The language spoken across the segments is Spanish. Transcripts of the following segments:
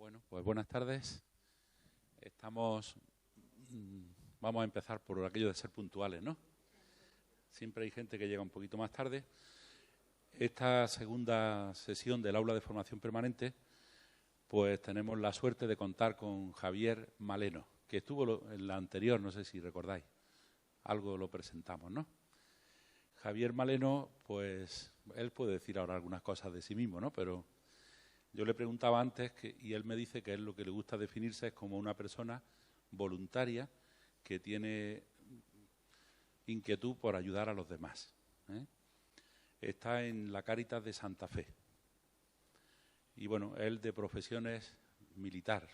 Bueno, pues buenas tardes. Vamos a empezar por aquello de ser puntuales, ¿no? Siempre hay gente que llega un poquito más tarde. Esta segunda sesión del aula de formación permanente, pues tenemos la suerte de contar con Javier Maleno, que estuvo en la anterior, no sé si recordáis, algo lo presentamos, ¿no? Javier Maleno, pues él puede decir ahora algunas cosas de sí mismo, ¿no? Pero yo le preguntaba antes y él me dice que él lo que le gusta definirse es como una persona voluntaria que tiene inquietud por ayudar a los demás, ¿eh? Está en la Cáritas de Santa Fe. Y bueno, él de profesión es militar.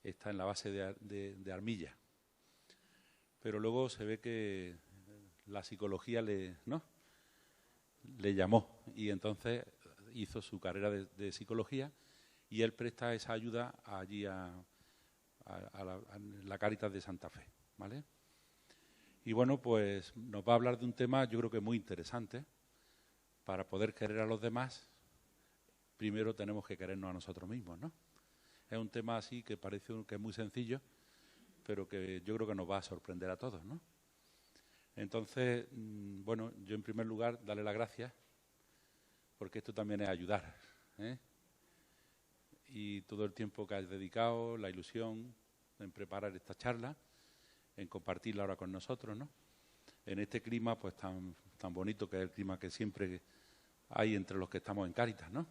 Está en la base de Armilla. Pero luego se ve que la psicología le llamó y entonces hizo su carrera de psicología y él presta esa ayuda allí a la Cáritas de Santa Fe, ¿vale? Y bueno, pues nos va a hablar de un tema yo creo que muy interesante. Para poder querer a los demás, primero tenemos que querernos a nosotros mismos, ¿no? Es un tema así que parece que es muy sencillo, pero que yo creo que nos va a sorprender a todos, ¿no? Entonces, bueno, yo en primer lugar darle las gracias, porque esto también es ayudar, ¿eh? Y todo el tiempo que has dedicado, la ilusión en preparar esta charla, en compartirla ahora con nosotros, ¿no? En este clima pues tan bonito que es el clima que siempre hay entre los que estamos en Cáritas, ¿no?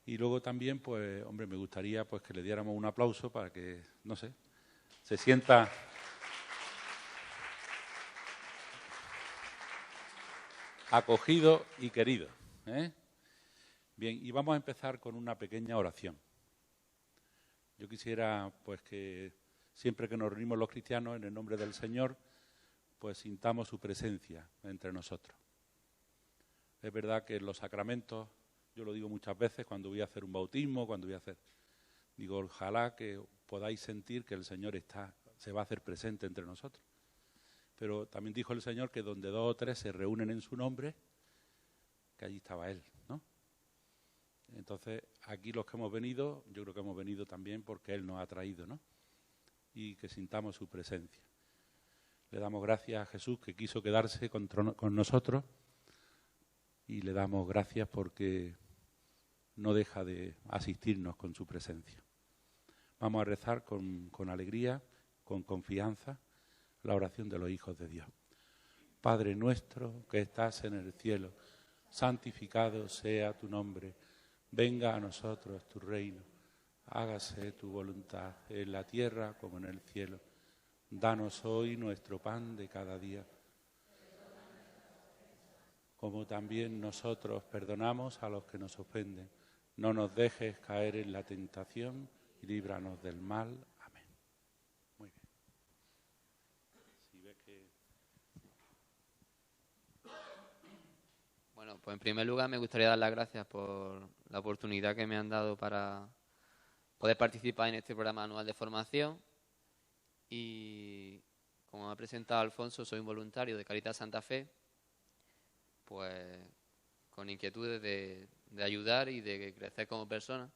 Y luego también, pues, hombre, me gustaría pues que le diéramos un aplauso para que, no sé, se sienta acogido y querido, ¿eh? Bien, y vamos a empezar con una pequeña oración. Yo quisiera, pues, que siempre que nos reunimos los cristianos en el nombre del Señor, pues sintamos su presencia entre nosotros. Es verdad que en los sacramentos, yo lo digo muchas veces cuando voy a hacer un bautismo, digo, ojalá que podáis sentir que el Señor se va a hacer presente entre nosotros. Pero también dijo el Señor que donde 2 o 3 se reúnen en su nombre, que allí estaba Él, ¿no? Entonces, aquí los que hemos venido, yo creo que hemos venido también porque Él nos ha traído, ¿no? Y que sintamos su presencia. Le damos gracias a Jesús que quiso quedarse con nosotros y le damos gracias porque no deja de asistirnos con su presencia. Vamos a rezar con alegría, con confianza, la oración de los hijos de Dios. Padre nuestro que estás en el cielo, santificado sea tu nombre. Venga a nosotros tu reino. Hágase tu voluntad en la tierra como en el cielo. Danos hoy nuestro pan de cada día, como también nosotros perdonamos a los que nos ofenden. No nos dejes caer en la tentación y líbranos del mal. Amén. Muy bien. Si ves que... Bueno, pues en primer lugar me gustaría dar las gracias por la oportunidad que me han dado para poder participar en este programa anual de formación. Y como ha presentado Alfonso, soy un voluntario de Cáritas Santa Fe, pues con inquietudes de ayudar y de crecer como persona.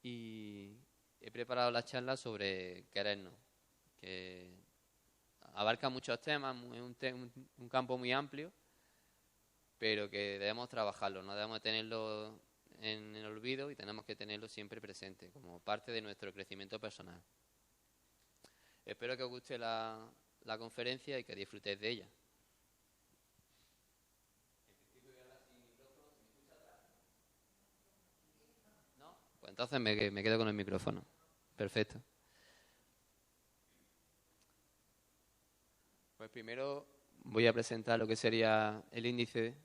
Y he preparado la charla sobre querernos, que abarca muchos temas, es un campo muy amplio, pero que debemos trabajarlo, no debemos tenerlo en el olvido y tenemos que tenerlo siempre presente como parte de nuestro crecimiento personal. Espero que os guste la conferencia y que disfrutéis de ella. ¿No? Pues entonces me quedo con el micrófono. Perfecto. Pues primero voy a presentar lo que sería el índice.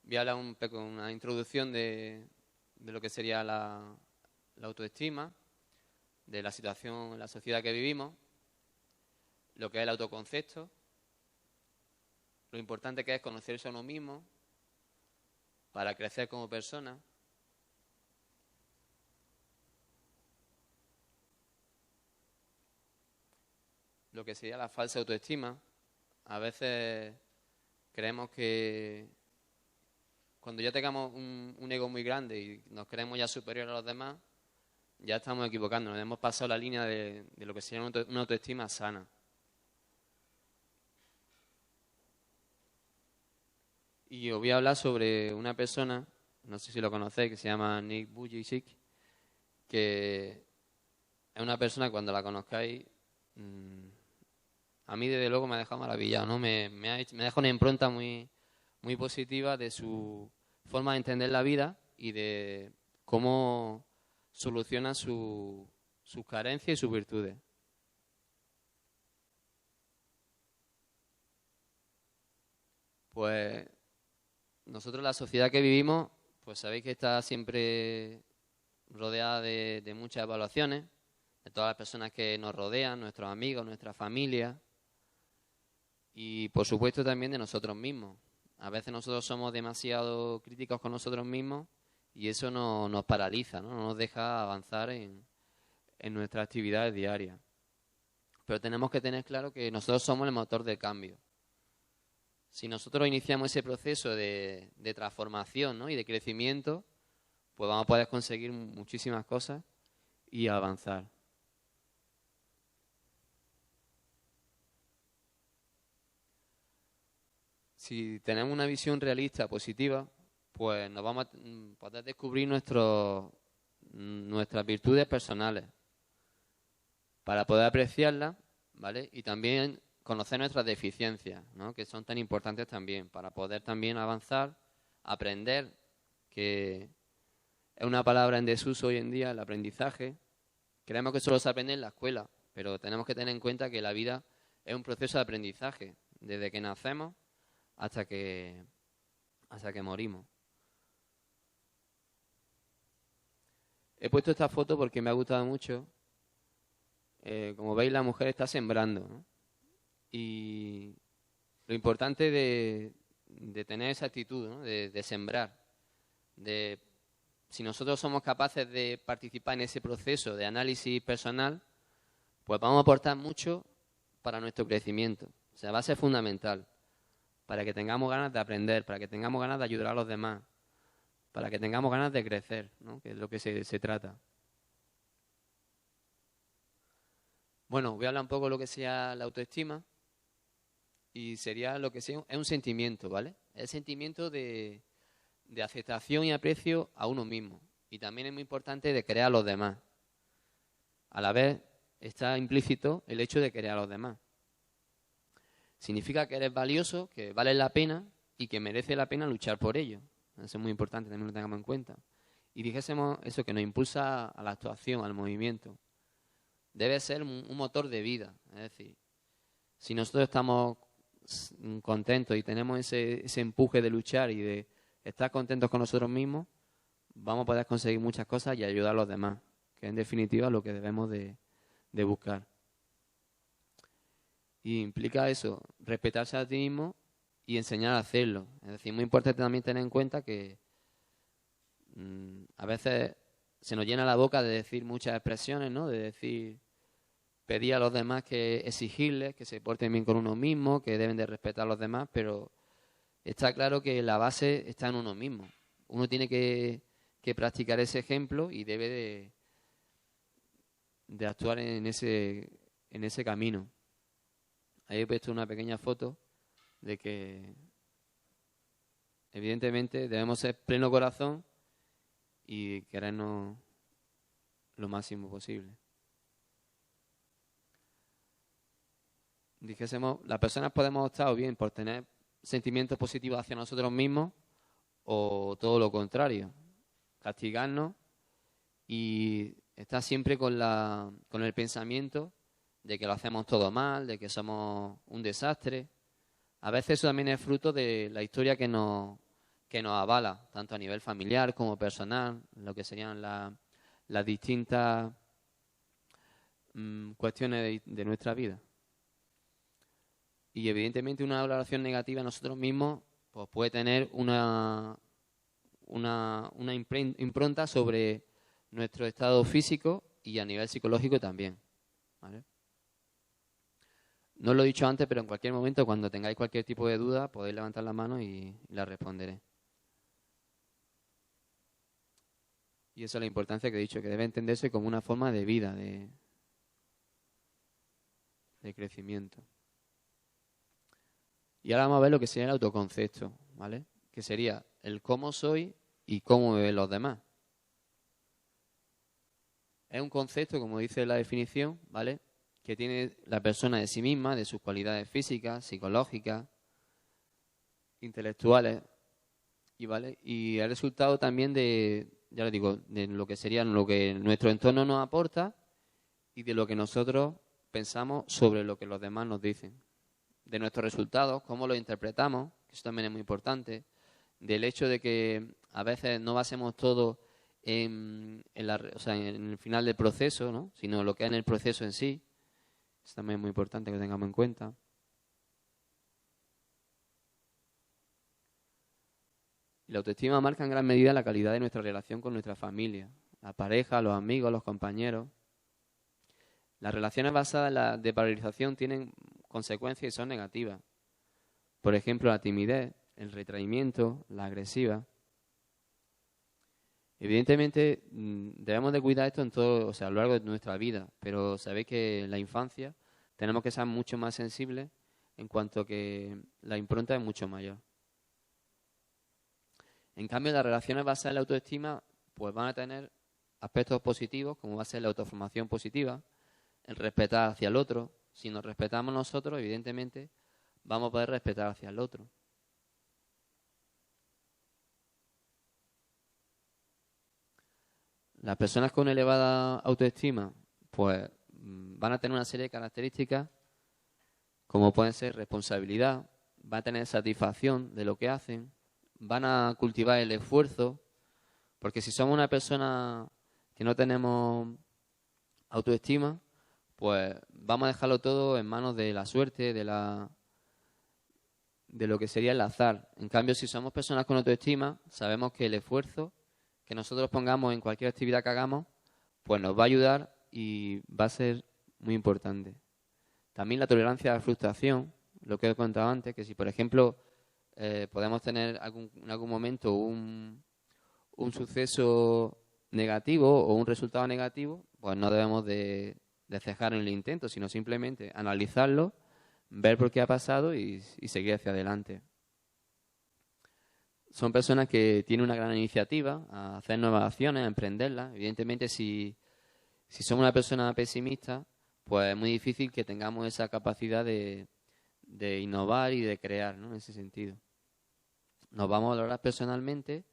Voy a hablar una introducción de lo que sería la autoestima, de la situación en la sociedad que vivimos, lo que es el autoconcepto, lo importante que es conocerse a uno mismo para crecer como persona, lo que sería la falsa autoestima. A veces creemos que cuando ya tengamos un ego muy grande y nos creemos ya superiores a los demás, ya estamos equivocándonos. Hemos pasado la línea de lo que sería una autoestima sana. Y os voy a hablar sobre una persona, no sé si lo conocéis, que se llama Nick Vujicic, que es una persona que cuando la conozcáis, a mí desde luego me ha dejado maravillado, ¿no? Me deja una impronta muy, muy positiva de su forma de entender la vida y de cómo soluciona sus carencias y sus virtudes. Pues nosotros, la sociedad que vivimos, pues sabéis que está siempre rodeada de muchas evaluaciones, de todas las personas que nos rodean, nuestros amigos, nuestra familia y, por supuesto, también de nosotros mismos. A veces nosotros somos demasiado críticos con nosotros mismos y eso nos paraliza, ¿no? No nos deja avanzar en nuestras actividades diarias. Pero tenemos que tener claro que nosotros somos el motor de cambio. Si nosotros iniciamos ese proceso de transformación, ¿no? Y de crecimiento, pues vamos a poder conseguir muchísimas cosas y avanzar. Si tenemos una visión realista, positiva, pues nos vamos a poder descubrir nuestras virtudes personales para poder apreciarlas, ¿vale? Y también conocer nuestras deficiencias, ¿no? Que son tan importantes también, para poder también avanzar, aprender, que es una palabra en desuso hoy en día, el aprendizaje. Creemos que solo se aprende en la escuela, pero tenemos que tener en cuenta que la vida es un proceso de aprendizaje, desde que nacemos hasta que morimos. He puesto esta foto porque me ha gustado mucho. Como veis, la mujer está sembrando, ¿no? Y lo importante de tener esa actitud, ¿no? de sembrar, si nosotros somos capaces de participar en ese proceso de análisis personal, pues vamos a aportar mucho para nuestro crecimiento. O sea, va a ser fundamental para que tengamos ganas de aprender, para que tengamos ganas de ayudar a los demás, para que tengamos ganas de crecer, ¿no? Que es lo que se trata. Bueno, voy a hablar un poco de lo que sea la autoestima y sería lo que sea, es un sentimiento, ¿vale? Es el sentimiento de aceptación y aprecio a uno mismo. Y también es muy importante de querer a los demás. A la vez está implícito el hecho de querer a los demás. Significa que eres valioso, que vale la pena y que merece la pena luchar por ello. Eso es muy importante, también lo tengamos en cuenta. Y dijésemos eso, que nos impulsa a la actuación, al movimiento. Debe ser un motor de vida. Es decir, si nosotros estamos contentos y tenemos ese empuje de luchar y de estar contentos con nosotros mismos, vamos a poder conseguir muchas cosas y ayudar a los demás, que en definitiva es lo que debemos de buscar. Y implica eso, respetarse a ti mismo y enseñar a hacerlo. Es decir, muy importante también tener en cuenta que a veces se nos llena la boca de decir muchas expresiones, ¿no? De decir, pedir a los demás que exigirles, que se porten bien con uno mismo, que deben de respetar a los demás, pero está claro que la base está en uno mismo. Uno tiene que practicar ese ejemplo y debe de actuar en ese camino. Ahí he puesto una pequeña foto de que evidentemente debemos ser pleno corazón y querernos lo máximo posible. Dijésemos, las personas podemos optar o bien por tener sentimientos positivos hacia nosotros mismos o todo lo contrario, castigarnos y estar siempre con el pensamiento de que lo hacemos todo mal, de que somos un desastre. A veces eso también es fruto de la historia que nos avala, tanto a nivel familiar como personal, lo que serían las distintas cuestiones de nuestra vida. Y evidentemente una valoración negativa a nosotros mismos pues puede tener una impronta sobre nuestro estado físico y a nivel psicológico también, ¿vale? No lo he dicho antes, pero en cualquier momento, cuando tengáis cualquier tipo de duda, podéis levantar la mano y la responderé. Y esa es la importancia que he dicho, que debe entenderse como una forma de vida, de crecimiento. Y ahora vamos a ver lo que sería el autoconcepto, ¿vale? Que sería el cómo soy y cómo me ven los demás. Es un concepto, como dice la definición, ¿vale?, que tiene la persona de sí misma, de sus cualidades físicas, psicológicas, intelectuales, y el resultado también de, ya les digo, de lo que sería lo que nuestro entorno nos aporta y de lo que nosotros pensamos sobre lo que los demás nos dicen. De nuestros resultados, cómo los interpretamos, que eso también es muy importante, del hecho de que a veces no basemos todo en el final del proceso, ¿no?, sino lo que es en el proceso en sí. Eso también es muy importante que lo tengamos en cuenta. Y la autoestima marca en gran medida la calidad de nuestra relación con nuestra familia, la pareja, los amigos, los compañeros. Las relaciones basadas en la desvalorización tienen consecuencias y son negativas. Por ejemplo, la timidez, el retraimiento, la agresiva. Evidentemente, debemos de cuidar esto en todo, a lo largo de nuestra vida, pero sabéis que en la infancia tenemos que ser mucho más sensibles en cuanto que la impronta es mucho mayor. En cambio, las relaciones basadas en la autoestima pues van a tener aspectos positivos, como va a ser la autoformación positiva, el respetar hacia el otro. Si nos respetamos nosotros, evidentemente, vamos a poder respetar hacia el otro. Las personas con elevada autoestima pues van a tener una serie de características como pueden ser responsabilidad, van a tener satisfacción de lo que hacen, van a cultivar el esfuerzo, porque si somos una persona que no tenemos autoestima, pues vamos a dejarlo todo en manos de la suerte, de lo que sería el azar. En cambio, si somos personas con autoestima, sabemos que el esfuerzo que nosotros pongamos en cualquier actividad que hagamos, pues nos va a ayudar y va a ser muy importante. También la tolerancia a la frustración, lo que he contado antes, que si por ejemplo podemos tener en algún momento un suceso negativo o un resultado negativo, pues no debemos de cejar en el intento, sino simplemente analizarlo, ver por qué ha pasado y seguir hacia adelante. Son personas que tienen una gran iniciativa a hacer nuevas acciones, a emprenderlas. Evidentemente, si somos una persona pesimista, pues es muy difícil que tengamos esa capacidad de innovar y de crear, ¿no?, en ese sentido. Nos vamos a valorar personalmente,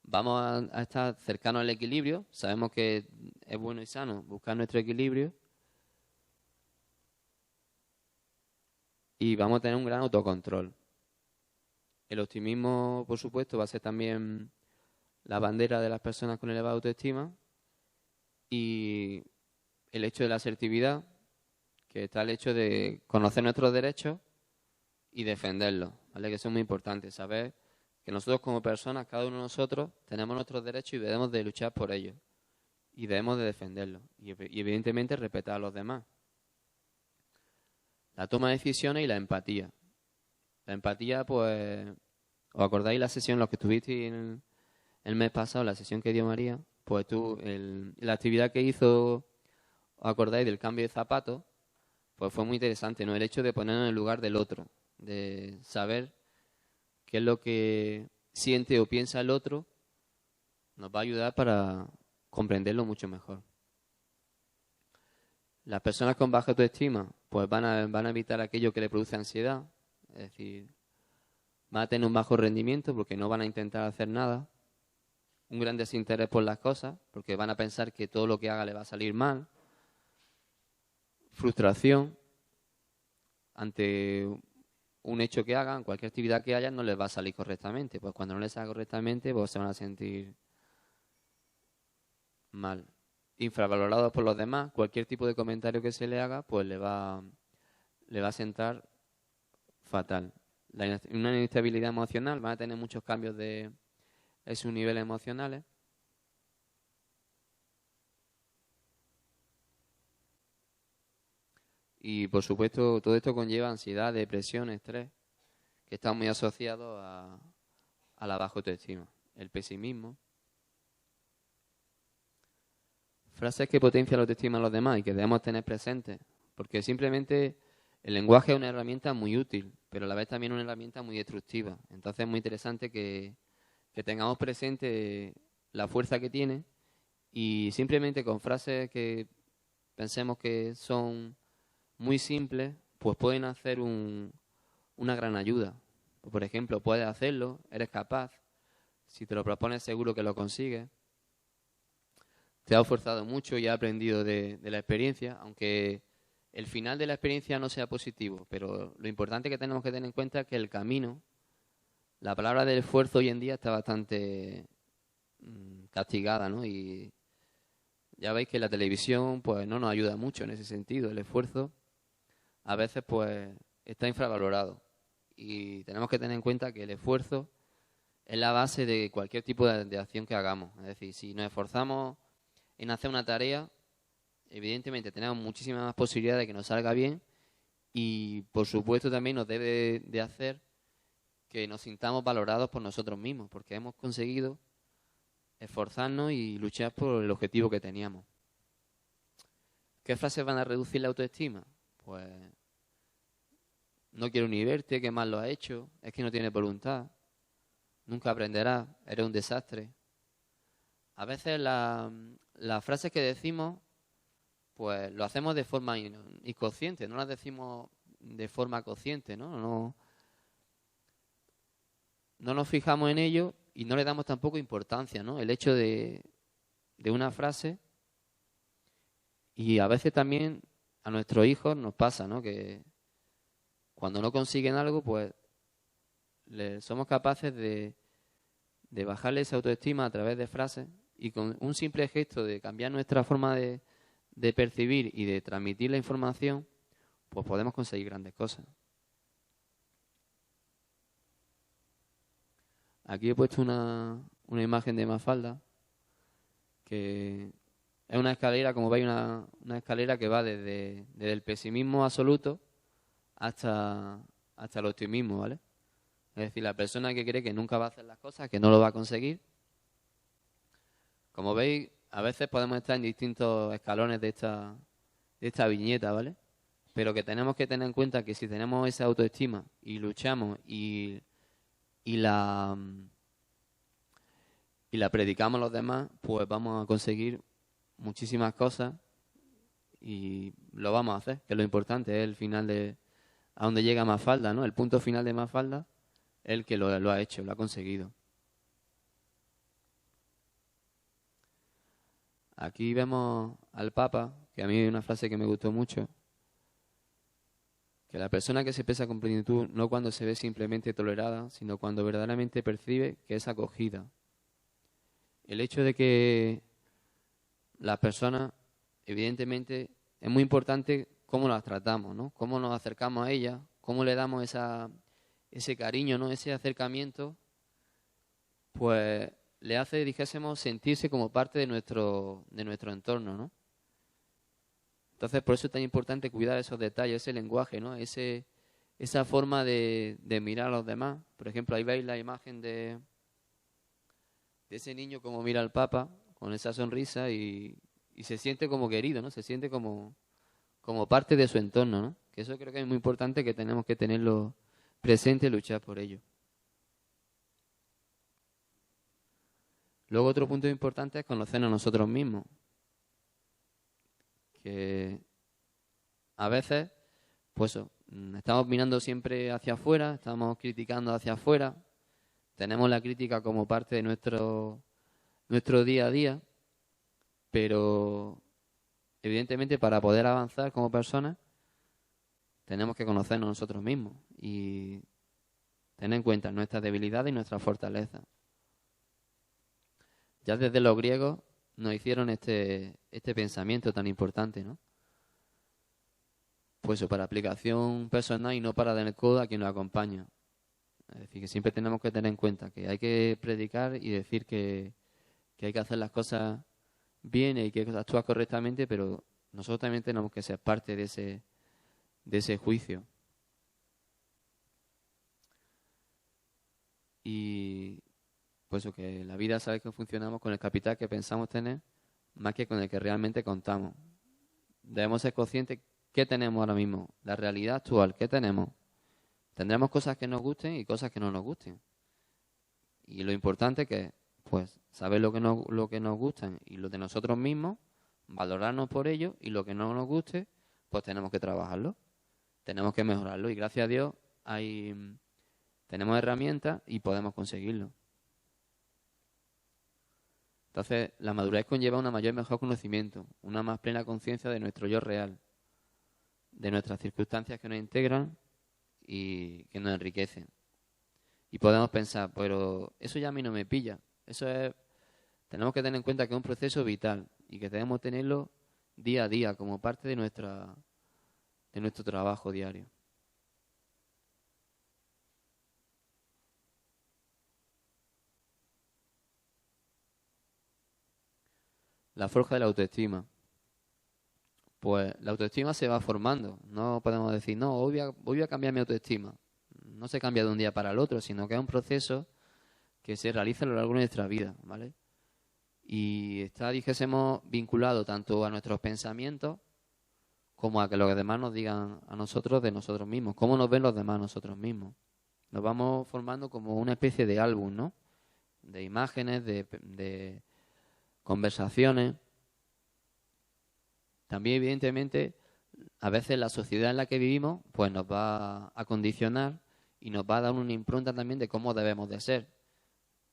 vamos a estar cercanos al equilibrio, sabemos que es bueno y sano buscar nuestro equilibrio y vamos a tener un gran autocontrol. El optimismo, por supuesto, va a ser también la bandera de las personas con elevada autoestima y el hecho de la asertividad, que está el hecho de conocer nuestros derechos y defenderlos, ¿vale? Que eso es muy importante, saber que nosotros como personas, cada uno de nosotros, tenemos nuestros derechos y debemos de luchar por ellos y debemos de defenderlos y evidentemente respetar a los demás. La toma de decisiones y la empatía. La empatía, pues, ¿os acordáis la sesión, los que estuvisteis el mes pasado, la sesión que dio María? Pues la actividad que hizo, ¿os acordáis del cambio de zapatos? Pues fue muy interesante, ¿no? El hecho de ponernos en el lugar del otro, de saber qué es lo que siente o piensa el otro, nos va a ayudar para comprenderlo mucho mejor. Las personas con baja autoestima pues van a evitar aquello que le produce ansiedad, es decir, van a tener un bajo rendimiento porque no van a intentar hacer nada, un gran desinterés por las cosas porque van a pensar que todo lo que haga le va a salir mal, frustración ante un hecho que hagan, cualquier actividad que hayan no les va a salir correctamente, pues cuando no les salga correctamente pues se van a sentir mal. Infravalorados por los demás, cualquier tipo de comentario que se le haga pues le va a sentar fatal. Una inestabilidad emocional, van a tener muchos cambios de sus niveles emocionales. Y por supuesto todo esto conlleva ansiedad, depresión, estrés, que están muy asociados a la baja autoestima, el pesimismo. Frases que potencian la autoestima de los demás y que debemos tener presentes, porque simplemente el lenguaje es una herramienta muy útil, pero a la vez también una herramienta muy destructiva. Entonces es muy interesante que tengamos presente la fuerza que tiene y simplemente con frases que pensemos que son muy simples, pues pueden hacer una gran ayuda. Por ejemplo, puedes hacerlo, eres capaz, si te lo propones seguro que lo consigues. Te has esforzado mucho y has aprendido de la experiencia, aunque el final de la experiencia no sea positivo, pero lo importante que tenemos que tener en cuenta es que el camino, la palabra del esfuerzo hoy en día está bastante castigada, ¿no? Y ya veis que la televisión pues no nos ayuda mucho en ese sentido. El esfuerzo a veces pues está infravalorado y tenemos que tener en cuenta que el esfuerzo es la base de cualquier tipo de acción que hagamos. Es decir, si nos esforzamos en hacer una tarea, evidentemente tenemos muchísimas más posibilidades de que nos salga bien y por supuesto también nos debe de hacer que nos sintamos valorados por nosotros mismos, porque hemos conseguido esforzarnos y luchar por el objetivo que teníamos. ¿Qué frases van a reducir la autoestima? Pues no quiero ni verte, qué mal lo has hecho, es que no tienes voluntad, nunca aprenderás, eres un desastre. A veces las frases que decimos, pues lo hacemos de forma inconsciente, no las decimos de forma consciente, ¿no? No nos fijamos en ello y no le damos tampoco importancia, ¿no? El hecho de una frase, y a veces también a nuestros hijos nos pasa, ¿no? Que cuando no consiguen algo, pues somos capaces de bajarle esa autoestima a través de frases y con un simple gesto de cambiar nuestra forma de percibir y de transmitir la información, pues podemos conseguir grandes cosas. Aquí he puesto una imagen de Mafalda, que es una escalera, como veis, una escalera que va desde el pesimismo absoluto hasta el optimismo, ¿vale? Es decir, la persona que cree que nunca va a hacer las cosas, que no lo va a conseguir. Como veis, a veces podemos estar en distintos escalones de esta viñeta, ¿vale? Pero que tenemos que tener en cuenta que si tenemos esa autoestima y luchamos y la predicamos a los demás, pues vamos a conseguir muchísimas cosas y lo vamos a hacer, que es lo importante, es el final a donde llega Mafalda, ¿no? El punto final de Mafalda es el que lo ha hecho, lo ha conseguido. Aquí vemos al Papa, que a mí hay una frase que me gustó mucho, que la persona que se expresa con plenitud no cuando se ve simplemente tolerada, sino cuando verdaderamente percibe que es acogida. El hecho de que las personas, evidentemente, es muy importante cómo las tratamos, ¿no? Cómo nos acercamos a ellas, cómo le damos ese cariño, ¿no? Ese acercamiento, pues le hace, dijésemos, sentirse como parte de nuestro entorno, ¿no? Entonces, por eso es tan importante cuidar esos detalles, ese lenguaje, ¿no? Esa forma de mirar a los demás. Por ejemplo, ahí veis la imagen de ese niño como mira al Papa, con esa sonrisa y se siente como querido, ¿no? Se siente como parte de su entorno, ¿no? Que eso creo que es muy importante, que tenemos que tenerlo presente y luchar por ello. Luego otro punto importante es conocernos a nosotros mismos. Que a veces, pues estamos mirando siempre hacia afuera, estamos criticando hacia afuera, tenemos la crítica como parte de nuestro día a día, pero evidentemente para poder avanzar como personas tenemos que conocernos nosotros mismos y tener en cuenta nuestras debilidades y nuestras fortalezas. Ya desde los griegos nos hicieron este pensamiento tan importante, ¿no? Pues eso, para aplicación personal y no para dar el codo a quien nos acompaña. Es decir, que siempre tenemos que tener en cuenta que hay que predicar y decir que hay que hacer las cosas bien y hay que actuar correctamente, pero nosotros también tenemos que ser parte de ese juicio. Y pues eso, que la vida sabe que funcionamos con el capital que pensamos tener, más que con el que realmente contamos. Debemos ser conscientes qué tenemos ahora mismo, la realidad actual, qué tenemos. Tendremos cosas que nos gusten y cosas que no nos gusten. Y lo importante que es, pues, saber lo que nos gustan y lo de nosotros mismos, valorarnos por ello, y lo que no nos guste, pues tenemos que trabajarlo, tenemos que mejorarlo. Y gracias a Dios tenemos herramientas y podemos conseguirlo. Entonces, la madurez conlleva un mayor y mejor conocimiento, una más plena conciencia de nuestro yo real, de nuestras circunstancias que nos integran y que nos enriquecen. Y podemos pensar, pero eso ya a mí no me pilla. Tenemos que tener en cuenta que es un proceso vital y que debemos tenerlo día a día como parte de nuestro trabajo diario. La forja de la autoestima. Pues la autoestima se va formando. No podemos decir, no, hoy voy a cambiar mi autoestima. No se cambia de un día para el otro, sino que es un proceso que se realiza a lo largo de nuestra vida, ¿vale? Y está, dijésemos, vinculado tanto a nuestros pensamientos como a que los demás nos digan a nosotros de nosotros mismos. ¿Cómo nos ven los demás nosotros mismos? Nos vamos formando como una especie de álbum, ¿no? De imágenes, de conversaciones. También, evidentemente, a veces la sociedad en la que vivimos pues nos va a condicionar y nos va a dar una impronta también de cómo debemos de ser.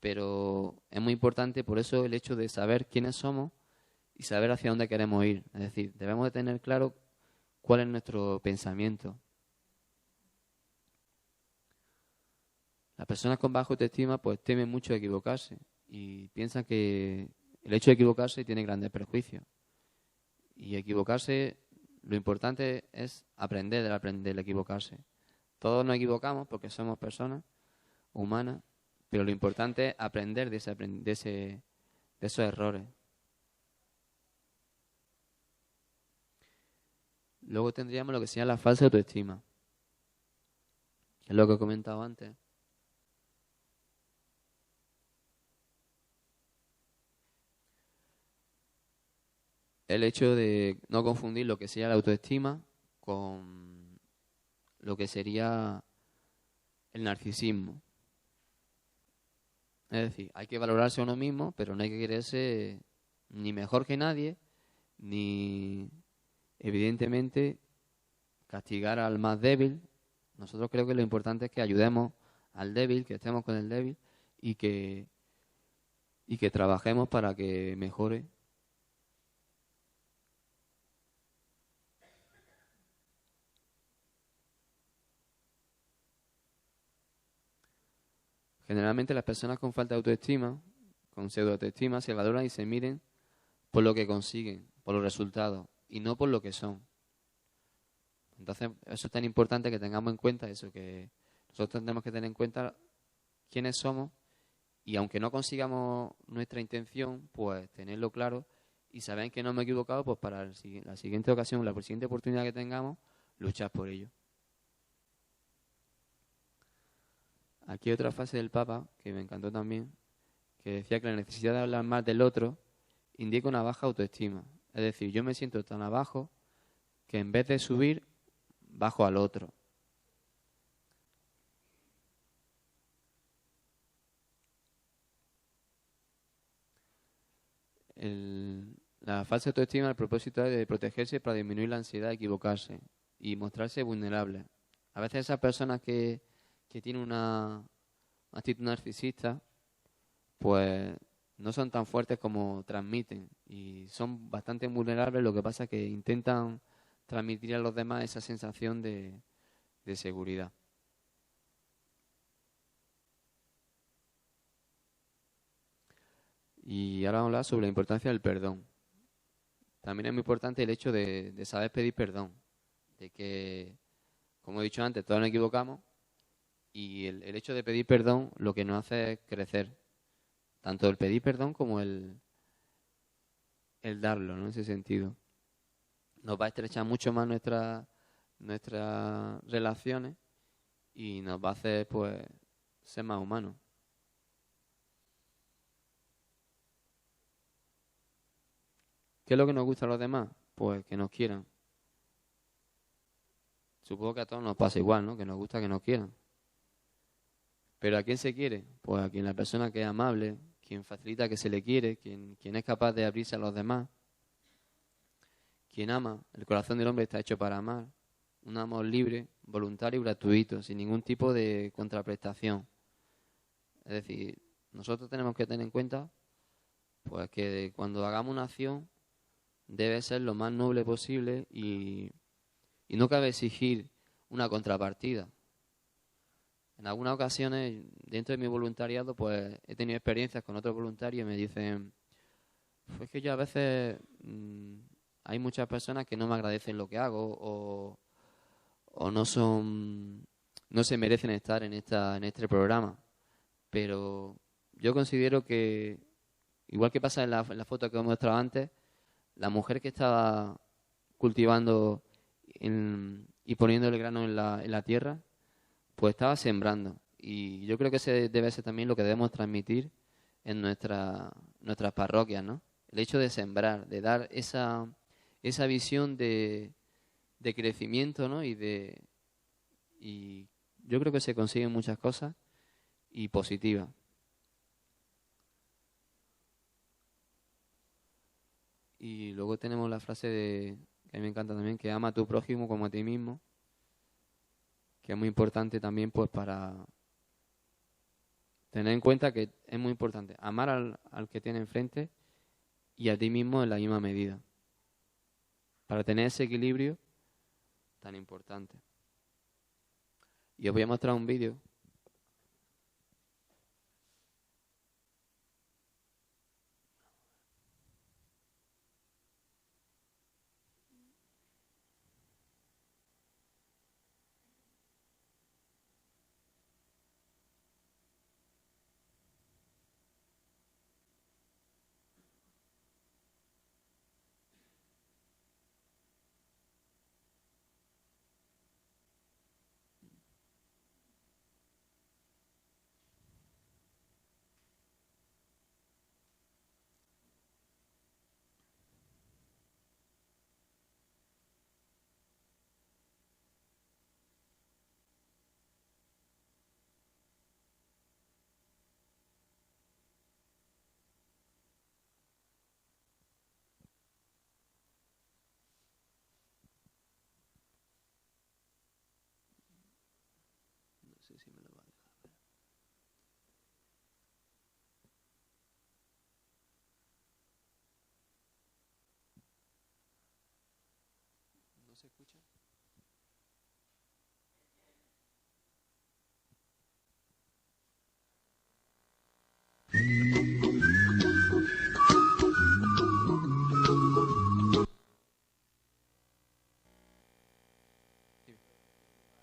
Pero es muy importante por eso el hecho de saber quiénes somos y saber hacia dónde queremos ir. Es decir, debemos de tener claro cuál es nuestro pensamiento. Las personas con baja autoestima pues temen mucho equivocarse y piensan que el hecho de equivocarse tiene grandes perjuicios. Y equivocarse, lo importante es aprender del equivocarse. Todos nos equivocamos porque somos personas humanas, pero lo importante es aprender de esos errores. Luego tendríamos lo que sería la falsa autoestima, que es lo que he comentado antes. El hecho de no confundir lo que sería la autoestima con lo que sería el narcisismo. Es decir, hay que valorarse a uno mismo, pero no hay que quererse ni mejor que nadie, ni evidentemente castigar al más débil. Nosotros creo que lo importante es que ayudemos al débil, que estemos con el débil y que trabajemos para que mejore. Generalmente las personas con falta de autoestima, con pseudoautoestima, se valoran y se miden por lo que consiguen, por los resultados, y no por lo que son. Entonces, eso es tan importante que tengamos en cuenta eso, que nosotros tenemos que tener en cuenta quiénes somos, y aunque no consigamos nuestra intención, pues tenerlo claro y saber que no me he equivocado, pues para la siguiente ocasión, la siguiente oportunidad que tengamos, luchar por ello. Aquí hay otra frase del Papa, que me encantó también, que decía que la necesidad de hablar más del otro indica una baja autoestima. Es decir, yo me siento tan abajo que en vez de subir, bajo al otro. La falsa autoestima, el propósito es de protegerse para disminuir la ansiedad de equivocarse y mostrarse vulnerable. A veces esas personas que tienen una actitud narcisista, pues no son tan fuertes como transmiten y son bastante vulnerables. Lo que pasa es que intentan transmitir a los demás esa sensación de seguridad. Y ahora vamos a hablar sobre la importancia del perdón. También es muy importante el hecho de saber pedir perdón, de que, como he dicho antes, todos nos equivocamos y el hecho de pedir perdón lo que nos hace es crecer, tanto el pedir perdón como el darlo, ¿no? En ese sentido. Nos va a estrechar mucho más nuestras relaciones y nos va a hacer, pues, ser más humanos. ¿Qué es lo que nos gusta a los demás? Pues que nos quieran. Supongo que a todos nos pasa igual, ¿no? Que nos gusta que nos quieran. ¿Pero a quién se quiere? Pues a quien la persona que es amable, quien facilita que se le quiere, quien es capaz de abrirse a los demás, quien ama. El corazón del hombre está hecho para amar. Un amor libre, voluntario y gratuito, sin ningún tipo de contraprestación. Es decir, nosotros tenemos que tener en cuenta pues que cuando hagamos una acción debe ser lo más noble posible y no cabe exigir una contrapartida. En algunas ocasiones, dentro de mi voluntariado, pues he tenido experiencias con otros voluntarios y me dicen, pues que yo a veces hay muchas personas que no me agradecen lo que hago o no se merecen estar en este programa. Pero yo considero que, igual que pasa en la foto que os he mostrado antes, la mujer que estaba cultivando y poniendo el grano en la tierra, pues estaba sembrando. Y yo creo que ese debe ser también lo que debemos transmitir en nuestras parroquias, ¿no? El hecho de sembrar, de dar esa visión de crecimiento, ¿no? Y yo creo que se consiguen muchas cosas y positivas. Y luego tenemos la frase que a mí me encanta también, que ama a tu prójimo como a ti mismo, que es muy importante también pues para tener en cuenta que es muy importante amar al que tiene enfrente y a ti mismo en la misma medida, para tener ese equilibrio tan importante. Y os voy a mostrar un vídeo. No sé si me lo va a dejar ver. ¿No se escucha?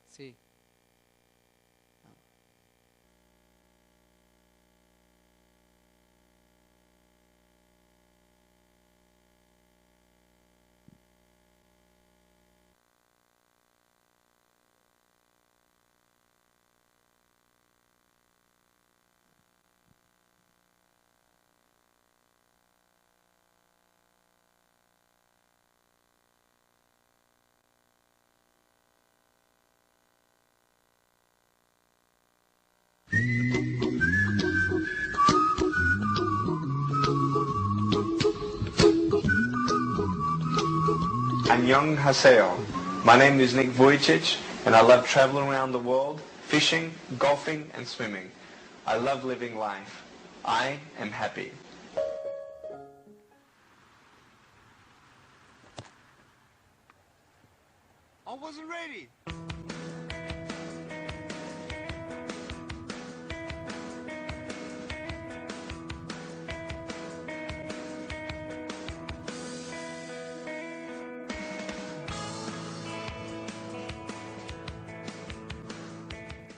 Sí. Annyeonghaseyo. My name is Nick Vujicic, and I love traveling around the world, fishing, golfing, and swimming. I love living life. I am happy. I wasn't ready.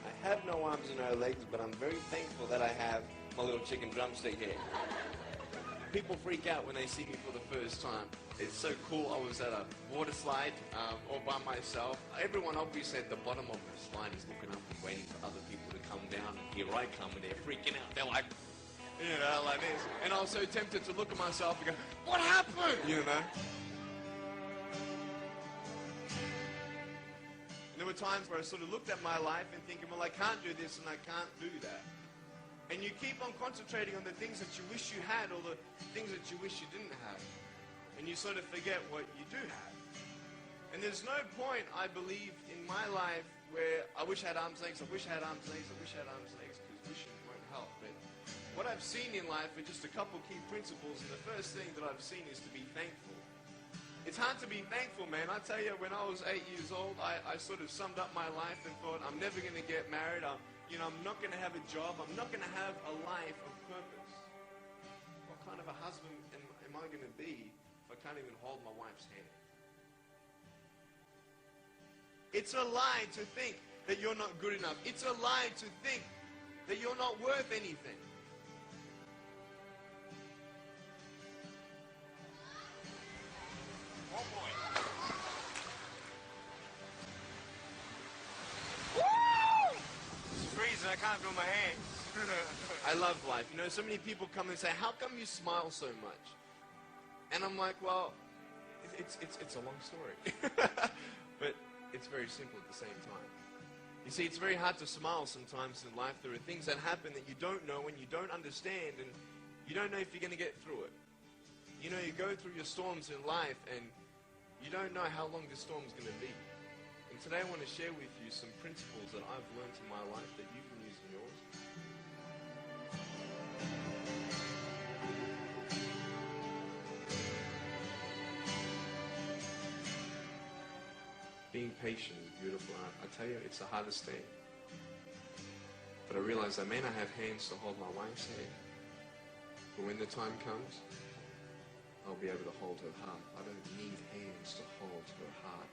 I have no arms and no legs, but I'm very thankful that I have my little chicken drumstick here. People freak out when they see me for the first time. It's so cool. I was at a water slide all by myself. Everyone obviously at the bottom of the slide is looking up and waiting for other people to come down. And here I come and they're freaking out. They're like, You know, like this. And I was so tempted to look at myself and go, what happened? You know? And there were times where I sort of looked at my life and thinking, well, I can't do this and I can't do that. And you keep on concentrating on the things that you wish you had or the things that you wish you didn't have. And you sort of forget what you do have. And there's no point, I believe, in my life where I wish I had arms and legs, I wish I had arms and legs, I wish I had arms and legs, because wishing won't help. But what I've seen in life are just a couple key principles, and the first thing that I've seen is to be thankful. It's hard to be thankful, man. I tell you, when I was 8 years old, I sort of summed up my life and thought, I'm never going to get married, I'm not going to have a job, I'm not going to have a life of purpose. What kind of a husband am I going to be if I can't even hold my wife's hand? It's a lie to think that you're not good enough. It's a lie to think that you're not worth anything. Oh boy. Woo! It's freezing, I can't feel my hands. I love life. You know, so many people come and say, how come you smile so much? And I'm like, well, it's a long story. But it's very simple at the same time. You see, it's very hard to smile sometimes in life. There are things that happen that you don't know and you don't understand, and you don't know if you're going to get through it. You know, you go through your storms in life and you don't know how long this storm's going to be. And today I want to share with you some principles that I've learned in my life that you can use in yours. Being patient is beautiful. I tell you, it's the hardest thing. But I realize I may not have hands to hold my wife's hand, but when the time comes, I'll be able to hold her heart. I don't need hands to hold her heart.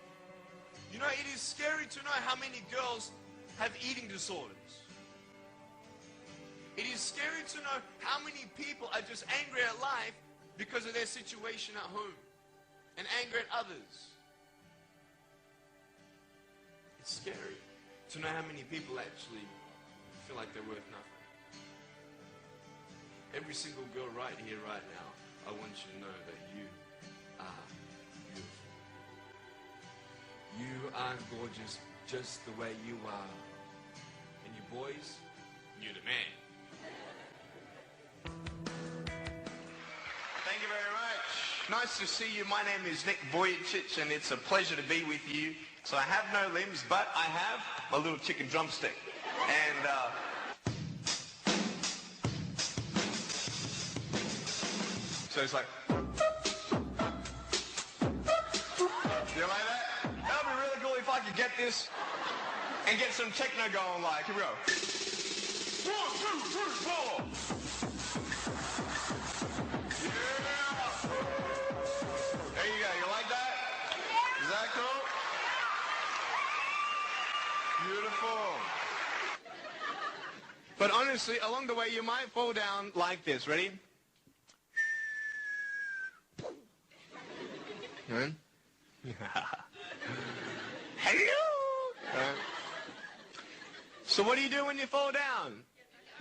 You know, it is scary to know how many girls have eating disorders. It is scary to know how many people are just angry at life because of their situation at home and angry at others. It's scary to know how many people actually feel like they're worth nothing. Every single girl right here, right now, I want you to know that you are beautiful. You are gorgeous just the way you are. And you boys, you're the man. Thank you very much. Nice to see you. My name is Nick Vujicic, and it's a pleasure to be with you. So I have no limbs, but I have my little chicken drumstick. And so it's like, you like that? That would be really cool if I could get this and get some techno going. Like, here we go. 1, 2, 3, 4. Yeah. There you go. You like that? Is that cool? Beautiful. But honestly, along the way, you might fall down like this. Ready? Hello? So what do you do when you fall down?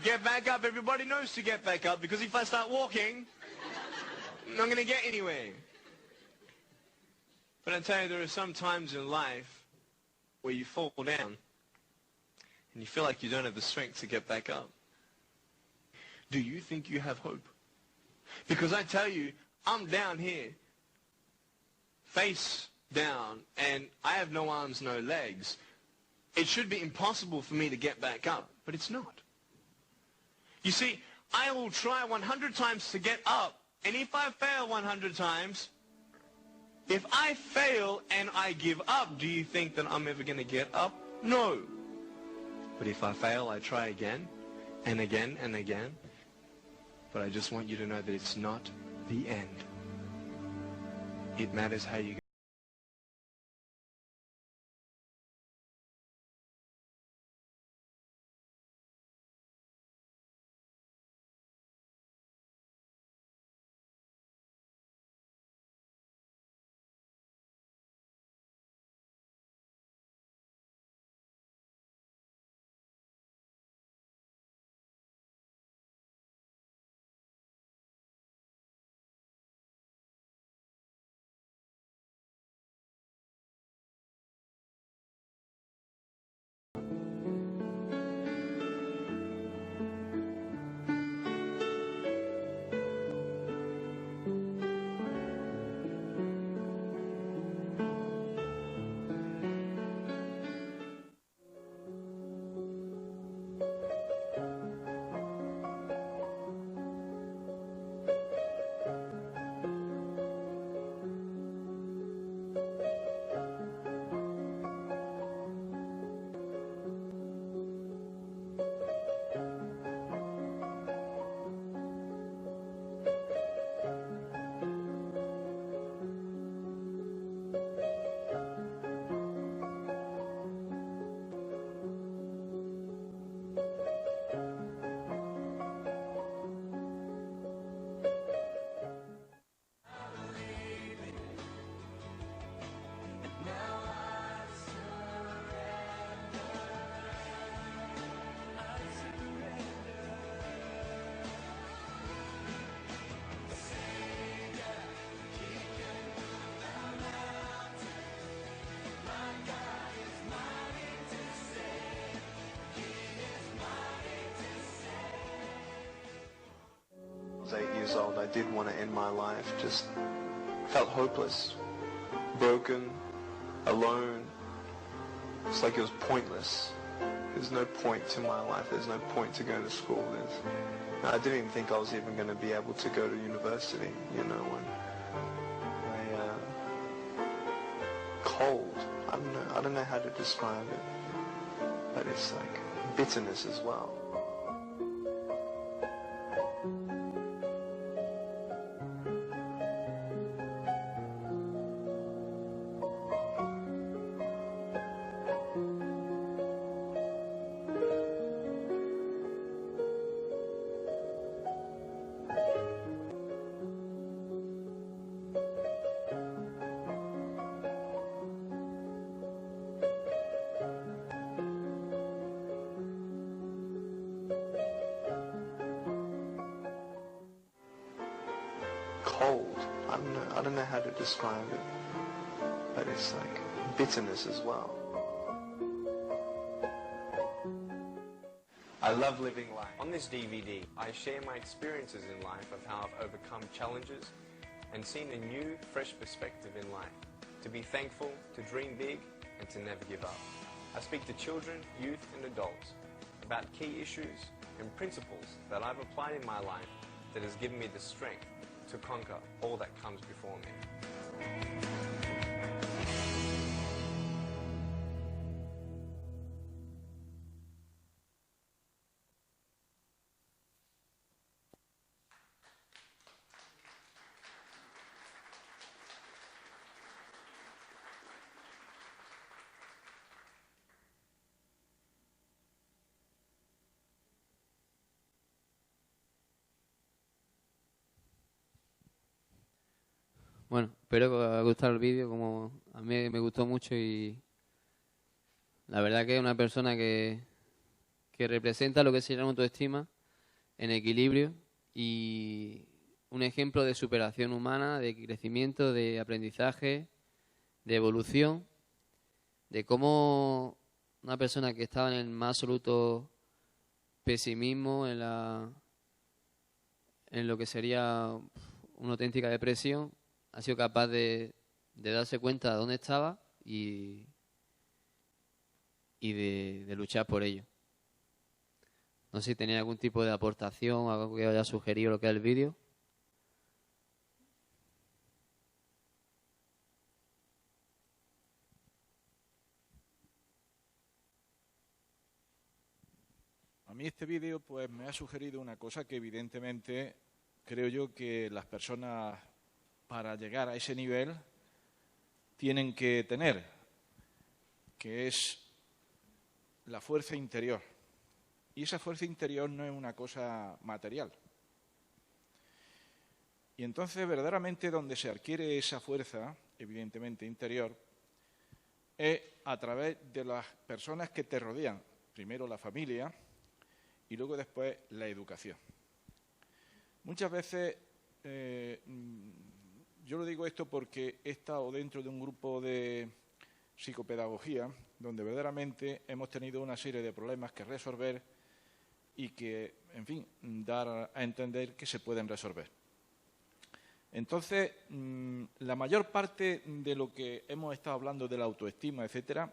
Get back up. Everybody knows to get back up, because if I start walking, I'm not going to get anywhere. But I tell you, there are some times in life where you fall down and you feel like you don't have the strength to get back up. Do you think you have hope? Because I tell you, I'm down here, face down, and I have no arms, no legs. It should be impossible for me to get back up, but it's not. You see, I will try 100 times to get up, and if I fail 100 times, if I fail and I give up, do you think that I'm ever going to get up? No. But if I fail, I try again and again and again. But I just want you to know that it's not the end. It matters how you I did want to end my life. Just felt hopeless, broken, alone. It's like it was pointless. There's no point to my life. There's no point to going to school. I didn't even think I was even going to be able to go to university, you know, cold. I don't know how to describe it, but it's like bitterness as well. Cold. I don't know how to describe it, but it's like bitterness as well. I love living life. On this DVD, I share my experiences in life of how I've overcome challenges and seen a new, fresh perspective in life. To be thankful, to dream big, and to never give up. I speak to children, youth, and adults about key issues and principles that I've applied in my life that has given me the strength to conquer all that comes before me. Bueno, espero que os haya gustado el vídeo, como a mí me gustó mucho, y la verdad que es una persona que representa lo que sería la autoestima en equilibrio y un ejemplo de superación humana, de crecimiento, de aprendizaje, de evolución, de cómo una persona que estaba en el más absoluto pesimismo, en lo que sería una auténtica depresión, ha sido capaz de darse cuenta de dónde estaba y de luchar por ello. No sé si tenía algún tipo de aportación, algo que haya sugerido lo que es el vídeo. A mí este vídeo pues me ha sugerido una cosa que evidentemente creo yo que las personas para llegar a ese nivel tienen que tener, que es la fuerza interior. Y esa fuerza interior no es una cosa material. Y entonces verdaderamente donde se adquiere esa fuerza, evidentemente interior, es a través de las personas que te rodean. Primero la familia y luego después la educación. Muchas veces, yo lo digo esto porque he estado dentro de un grupo de psicopedagogía donde verdaderamente hemos tenido una serie de problemas que resolver y que, en fin, dar a entender que se pueden resolver. Entonces, la mayor parte de lo que hemos estado hablando de la autoestima, etcétera,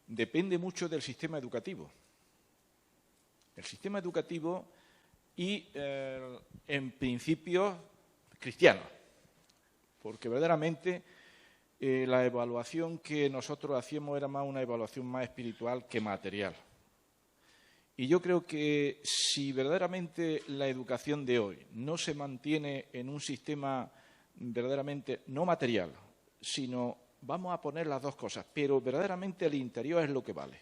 depende mucho del sistema educativo. El sistema educativo y, en principio, cristiano. Porque verdaderamente la evaluación que nosotros hacíamos era más una evaluación más espiritual que material. Y yo creo que si verdaderamente la educación de hoy no se mantiene en un sistema verdaderamente no material, sino vamos a poner las dos cosas, pero verdaderamente el interior es lo que vale.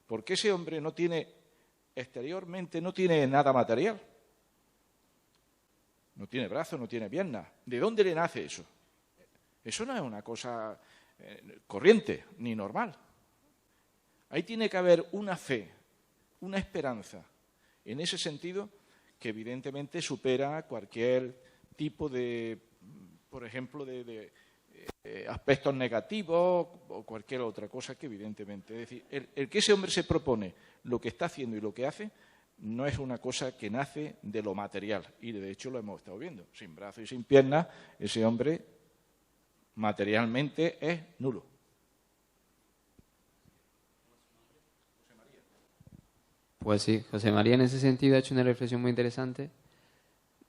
Porque ese hombre no tiene, exteriormente no tiene nada material. No tiene brazos, no tiene piernas. ¿De dónde le nace eso? Eso no es una cosa corriente ni normal. Ahí tiene que haber una fe, una esperanza, en ese sentido, que evidentemente supera cualquier tipo de, por ejemplo, de aspectos negativos o cualquier otra cosa que evidentemente. Es decir, el que ese hombre se propone lo que está haciendo y lo que hace, no es una cosa que nace de lo material. Y de hecho lo hemos estado viendo. Sin brazos y sin piernas, ese hombre materialmente es nulo. Pues sí, José María en ese sentido ha hecho una reflexión muy interesante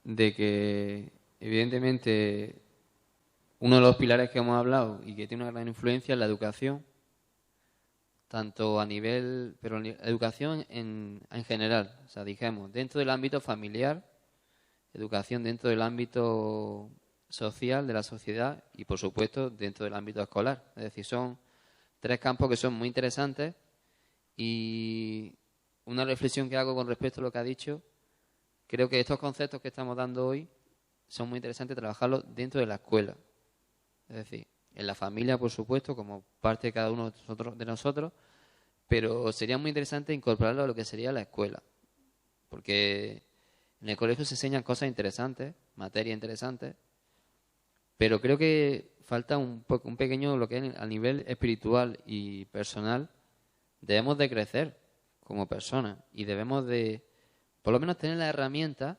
de que evidentemente uno de los pilares que hemos hablado y que tiene una gran influencia es la educación, tanto a nivel, pero educación en general, o sea, dijimos, dentro del ámbito familiar, educación dentro del ámbito social de la sociedad y, por supuesto, dentro del ámbito escolar. Es decir, son tres campos que son muy interesantes y una reflexión que hago con respecto a lo que ha dicho, creo que estos conceptos que estamos dando hoy son muy interesantes trabajarlos dentro de la escuela. Es decir, en la familia, por supuesto, como parte de cada uno de nosotros, pero sería muy interesante incorporarlo a lo que sería la escuela. Porque en el colegio se enseñan cosas interesantes, materias interesantes, pero creo que falta un pequeño, lo que es a nivel espiritual y personal, debemos de crecer como personas y debemos de, por lo menos, tener la herramienta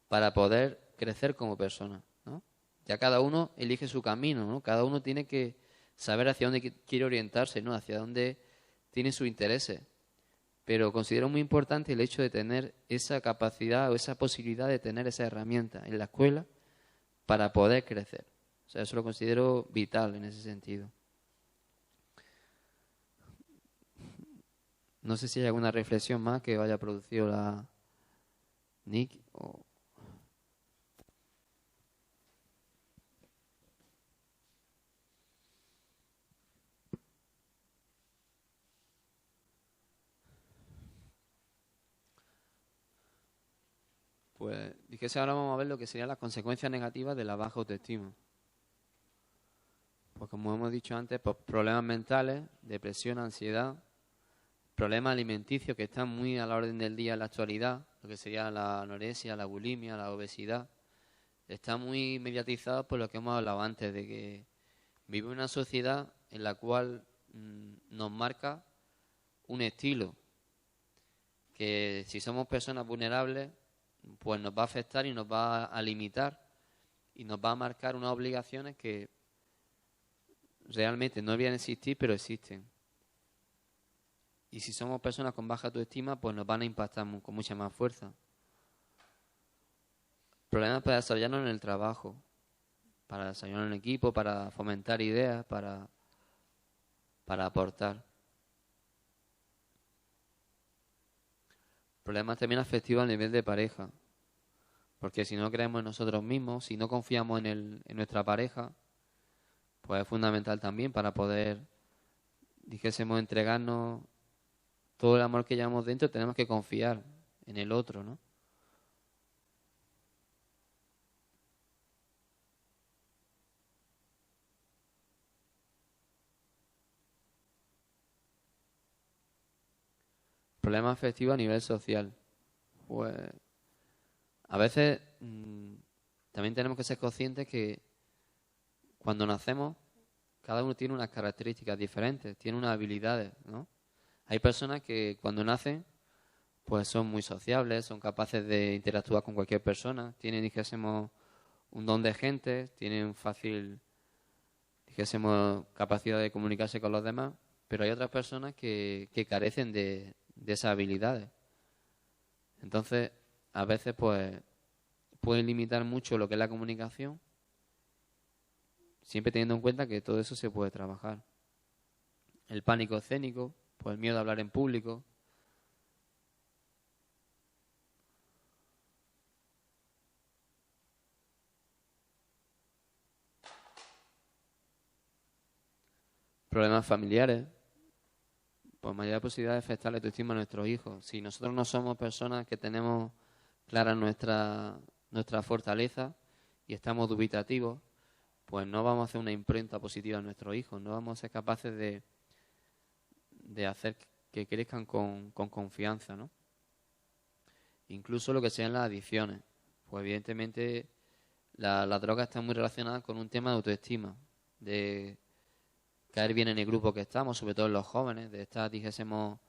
para poder crecer como personas, ¿no? Ya cada uno elige su camino, ¿no? Cada uno tiene que saber hacia dónde quiere orientarse, ¿no? Hacia dónde tiene sus intereses. Pero considero muy importante el hecho de tener esa capacidad o esa posibilidad de tener esa herramienta en la escuela para poder crecer. O sea, eso lo considero vital en ese sentido. No sé si hay alguna reflexión más que haya producido la Nick o... Pues dijese ahora vamos a ver lo que serían las consecuencias negativas de la baja autoestima. Pues como hemos dicho antes, pues problemas mentales, depresión, ansiedad, problemas alimenticios que están muy a la orden del día en la actualidad, lo que sería la anorexia, la bulimia, la obesidad, está muy mediatizado por lo que hemos hablado antes, de que vive una sociedad en la cual nos marca un estilo, que si somos personas vulnerables, pues nos va a afectar y nos va a limitar y nos va a marcar unas obligaciones que realmente no deberían existir, pero existen. Y si somos personas con baja autoestima, pues nos van a impactar con mucha más fuerza. Problemas para desarrollarnos en el trabajo, para desarrollarnos en el equipo, para fomentar ideas, para aportar. Problemas también afectivos a nivel de pareja, porque si no creemos en nosotros mismos, si no confiamos en nuestra pareja, pues es fundamental también para poder, dijésemos, entregarnos todo el amor que llevamos dentro. Tenemos que confiar en el otro, ¿no? Problemas afectivos a nivel social. Pues a veces también tenemos que ser conscientes que cuando nacemos cada uno tiene unas características diferentes, tiene unas habilidades, ¿no? Hay personas que cuando nacen pues son muy sociables, son capaces de interactuar con cualquier persona, tienen, dijésemos, un don de gente, tienen fácil, dijésemos, capacidad de comunicarse con los demás, pero hay otras personas que carecen de esas habilidades. Entonces, a veces pues pueden limitar mucho lo que es la comunicación, siempre teniendo en cuenta que todo eso se puede trabajar. El pánico escénico, pues el miedo a hablar en público. Problemas familiares, pues mayor posibilidad de afectar la autoestima a nuestros hijos. Si nosotros no somos personas que tenemos clara nuestra fortaleza y estamos dubitativos, pues no vamos a hacer una imprenta positiva a nuestros hijos, no vamos a ser capaces de hacer que crezcan con confianza, ¿no? Incluso lo que sean las adicciones. Pues evidentemente la droga está muy relacionada con un tema de autoestima, de caer bien en el grupo que estamos, sobre todo en los jóvenes, de estar, dijésemos,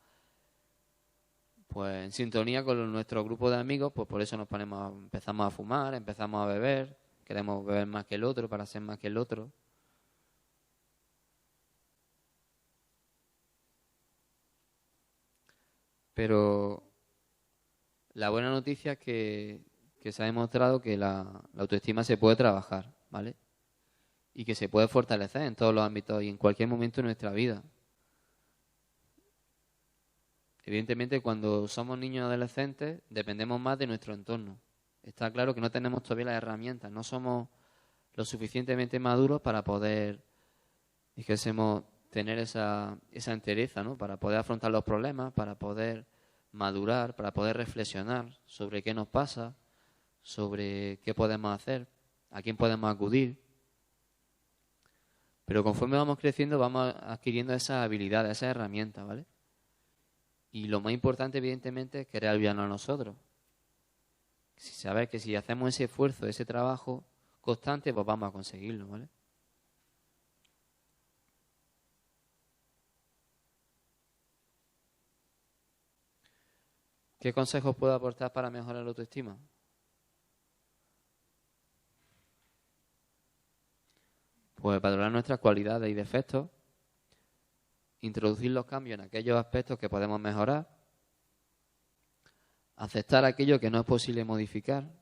pues en sintonía con nuestro grupo de amigos, pues por eso empezamos a fumar, empezamos a beber, queremos beber más que el otro para ser más que el otro. Pero la buena noticia es que se ha demostrado que la autoestima se puede trabajar, ¿vale? Y que se puede fortalecer en todos los ámbitos y en cualquier momento de nuestra vida. Evidentemente, cuando somos niños y adolescentes, dependemos más de nuestro entorno. Está claro que no tenemos todavía las herramientas, no somos lo suficientemente maduros para poder, dijésemos, tener esa entereza, ¿no? Para poder afrontar los problemas, para poder madurar, para poder reflexionar sobre qué nos pasa, sobre qué podemos hacer, a quién podemos acudir. Pero conforme vamos creciendo, vamos adquiriendo esas habilidades, esas herramientas, ¿vale? Y lo más importante, evidentemente, es querer ayudarnos a nosotros. Saber que si hacemos ese esfuerzo, ese trabajo constante, pues vamos a conseguirlo, ¿vale? ¿Qué consejos puedo aportar para mejorar la autoestima? Pues valorar nuestras cualidades y defectos, introducir los cambios en aquellos aspectos que podemos mejorar, aceptar aquello que no es posible modificar.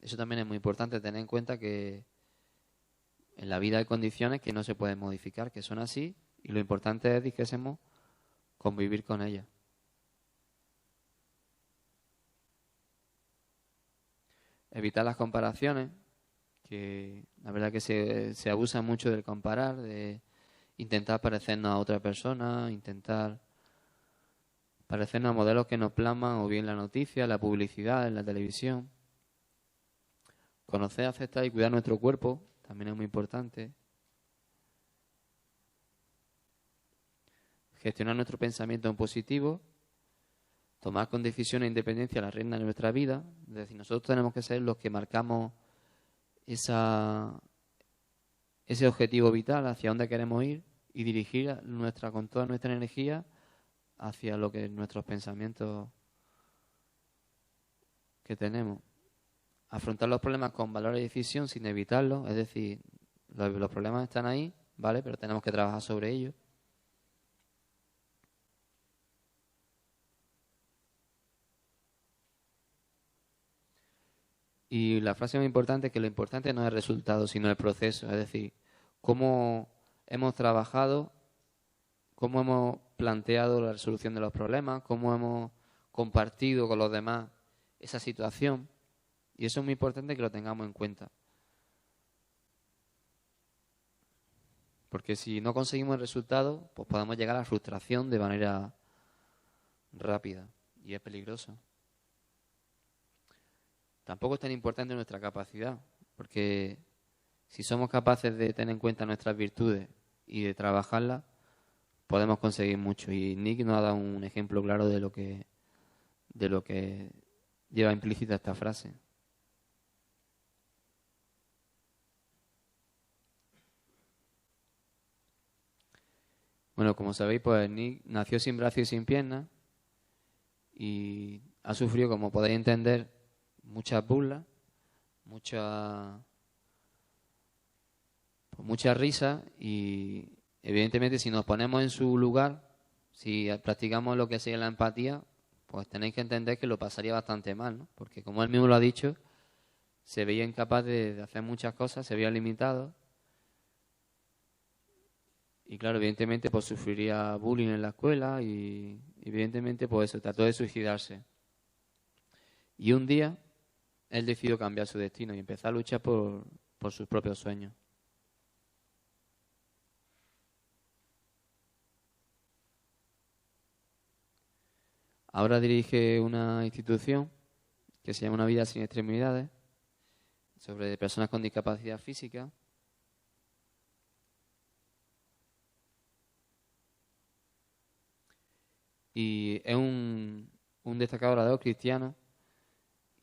Eso también es muy importante, tener en cuenta que en la vida hay condiciones que no se pueden modificar, que son así, y lo importante es, dijésemos, convivir con ellas. Evitar las comparaciones, que la verdad que se abusa mucho del comparar, de intentar parecernos a otra persona, intentar parecernos a modelos que nos plasman o bien la noticia, la publicidad, en la televisión. Conocer, aceptar y cuidar nuestro cuerpo también es muy importante. Gestionar nuestro pensamiento en positivo. Tomar con decisión e independencia la rienda de nuestra vida. Es decir, nosotros tenemos que ser los que marcamos ese objetivo vital, hacia dónde queremos ir, y dirigir con toda nuestra energía hacia lo que nuestros pensamientos que tenemos. Afrontar los problemas con valor y decisión sin evitarlos, es decir, los problemas están ahí, ¿vale? Pero tenemos que trabajar sobre ellos. Y la frase más importante es que lo importante no es el resultado, sino el proceso. Es decir, cómo hemos trabajado, cómo hemos planteado la resolución de los problemas, cómo hemos compartido con los demás esa situación. Y eso es muy importante que lo tengamos en cuenta. Porque si no conseguimos el resultado, pues podemos llegar a la frustración de manera rápida. Y es peligroso. Tampoco es tan importante nuestra capacidad, porque si somos capaces de tener en cuenta nuestras virtudes y de trabajarlas, podemos conseguir mucho. Y Nick nos ha dado un ejemplo claro de lo que lleva implícita esta frase. Bueno, como sabéis, pues Nick nació sin brazos y sin piernas y ha sufrido, como podéis entender, muchas burlas, mucha risa, y evidentemente si nos ponemos en su lugar, si practicamos lo que sería la empatía, pues tenéis que entender que lo pasaría bastante mal, ¿no? Porque como él mismo lo ha dicho, se veía incapaz de hacer muchas cosas, se veía limitado. Y claro, evidentemente pues sufriría bullying en la escuela y evidentemente pues eso, trató de suicidarse. Y un día él decidió cambiar su destino y empezó a luchar por sus propios sueños. Ahora dirige una institución que se llama Una vida sin extremidades, sobre personas con discapacidad física. Y es un destacado orador cristiano.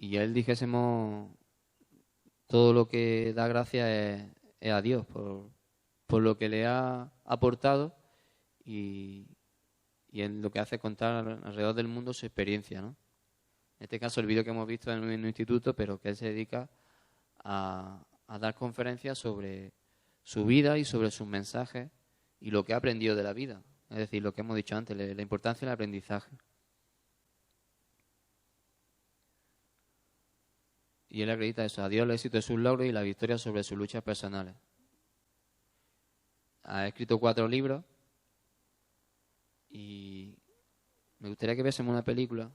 Y a él dijésemos, todo lo que da gracia es a Dios por lo que le ha aportado y y él lo que hace es contar alrededor del mundo su experiencia, ¿no? En este caso el vídeo que hemos visto en un instituto, pero que él se dedica a dar conferencias sobre su vida y sobre sus mensajes y lo que ha aprendido de la vida. Es decir, lo que hemos dicho antes, la importancia del aprendizaje. Y él acredita eso, a Dios el éxito de sus logros y la victoria sobre sus luchas personales. Ha escrito 4 libros y me gustaría que viésemos una película.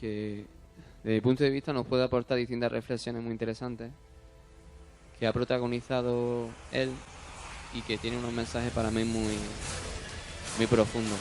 Que desde mi punto de vista nos puede aportar distintas reflexiones muy interesantes que ha protagonizado él y que tiene unos mensajes para mí muy, muy profundos.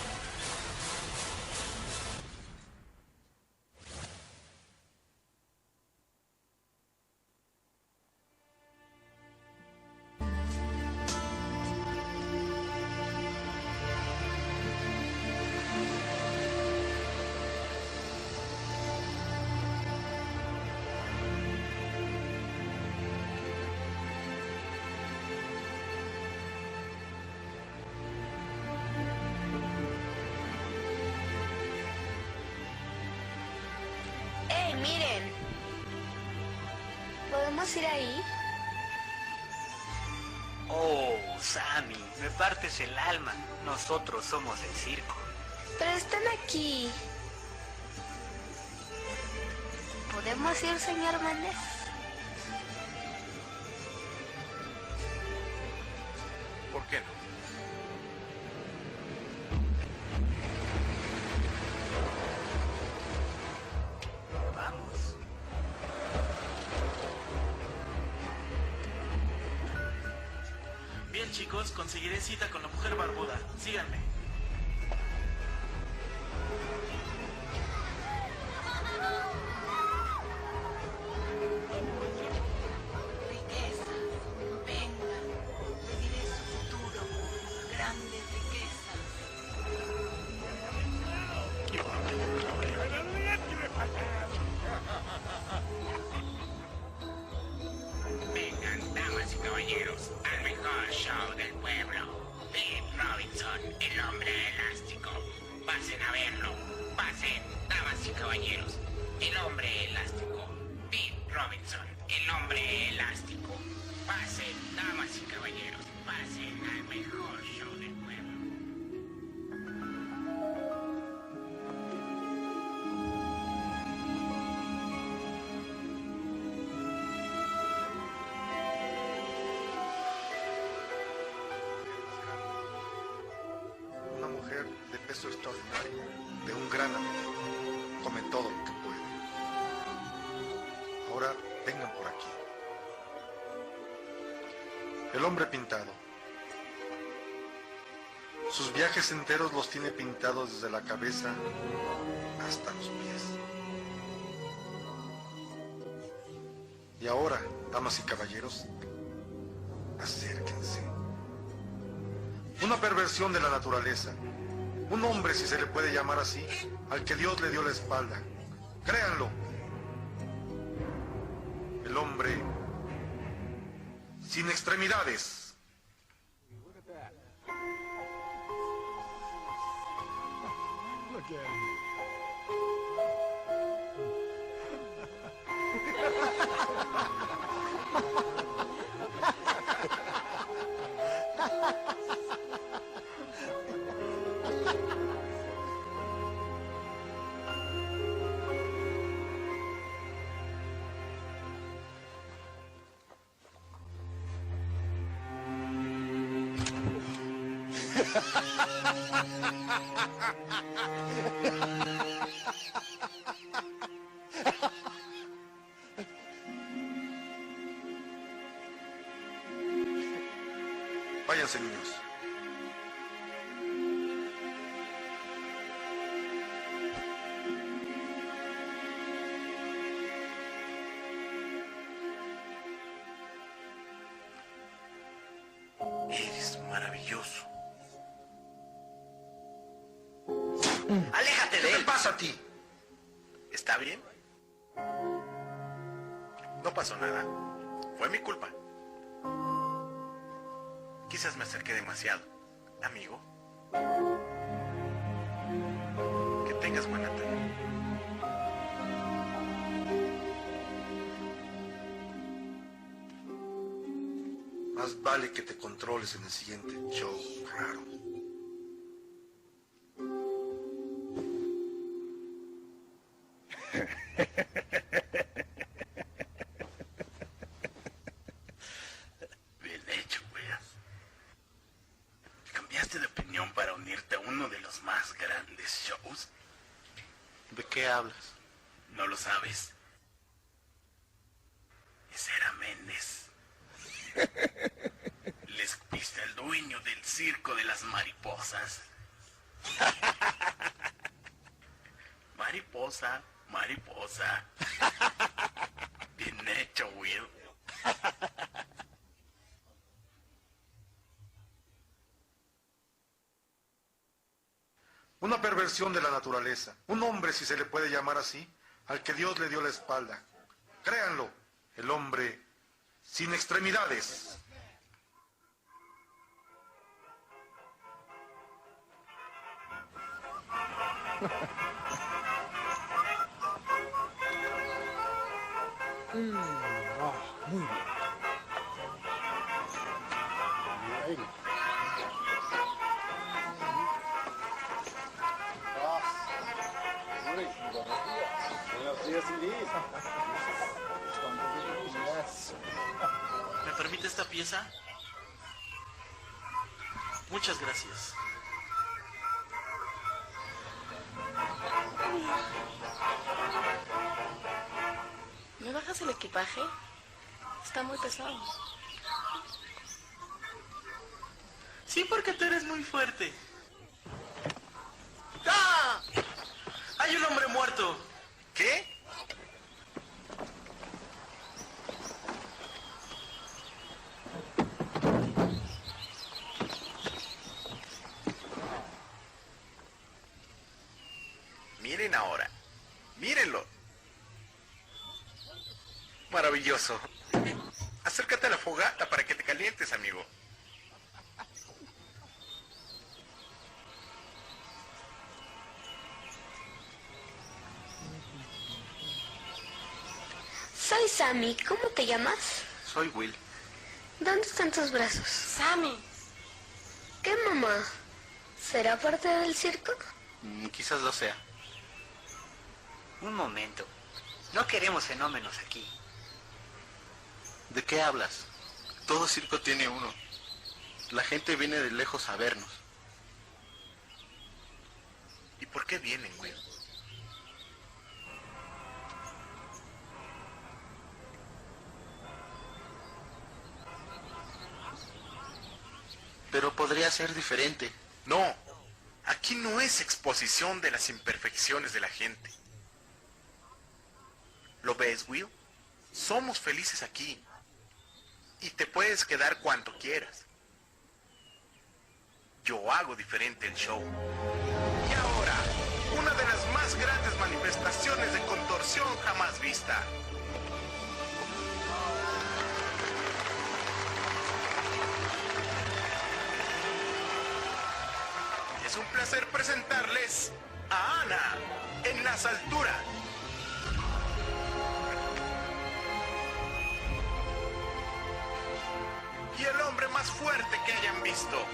Miren, ¿podemos ir ahí? Oh, Sammy, me partes el alma. Nosotros somos el circo. Pero están aquí. ¿Podemos ir, señor Méndez? ¿Por qué no? Bien, chicos, conseguiré cita con la mujer barbuda. Síganme. Riquezas, vengan, viviré su futuro, grandes riquezas. Vengan, damas y caballeros, al mejor show del pueblo. Pete Robinson, el hombre elástico. Pasen a verlo. Pasen, damas y caballeros. El hombre elástico. Pete Robinson, el hombre elástico. Pasen, damas y caballeros. Pasen al mejor show del pueblo. Una mujer de peso extraordinario, de un gran amigo, come todo lo que puede. Ahora vengan por aquí. El hombre pintado. Sus viajes enteros los tiene pintados desde la cabeza hasta los pies. Y ahora, damas y caballeros, acérquense. Una perversión de la naturaleza. Un hombre, si se le puede llamar así, al que Dios le dio la espalda. Créanlo. El hombre sin extremidades. Acomódense, niños. Eres maravilloso. ¡Aléjate de él! ¿Qué te pasa a ti? ¿Está bien? No pasó nada. Fue mi culpa. Quizás me acerqué demasiado. Amigo. Que tengas buena tarde. Más vale que te controles en el siguiente show raro. Bien hecho, Will. ¿Cambiaste de opinión para unirte a uno de los más grandes shows? ¿De qué hablas? No lo sabes. Ese era Méndez. Le escupiste al dueño del circo de las mariposas. Mariposa, mariposa. Bien hecho, Will. Una perversión de la naturaleza. Un hombre, si se le puede llamar así, al que Dios le dio la espalda. Créanlo, el hombre sin extremidades. Muy bien. Buenos días, Inés. ¿Me permite esta pieza? Muchas gracias. ¿Me bajas el equipaje? Está muy pesado. Sí, porque tú eres muy fuerte. ¡Ah! ¡Hay un hombre muerto! ¿Qué? Miren ahora. Mírenlo. Maravilloso. Acércate a la fogata para que te calientes, amigo. Soy Sammy. ¿Cómo te llamas? Soy Will. ¿Dónde están tus brazos? Sammy. ¿Qué, mamá? ¿Será parte del circo? Quizás lo sea. Un momento. No queremos fenómenos aquí. ¿De qué hablas? Todo circo tiene uno. La gente viene de lejos a vernos. ¿Y por qué vienen, Will? Pero podría ser diferente. No, aquí no es exposición de las imperfecciones de la gente. ¿Lo ves, Will? Somos felices aquí. Y te puedes quedar cuanto quieras. Yo hago diferente el show. Y ahora, una de las más grandes manifestaciones de contorsión jamás vista. Es un placer presentarles a Ana en las alturas. Y el hombre más fuerte que hayan visto.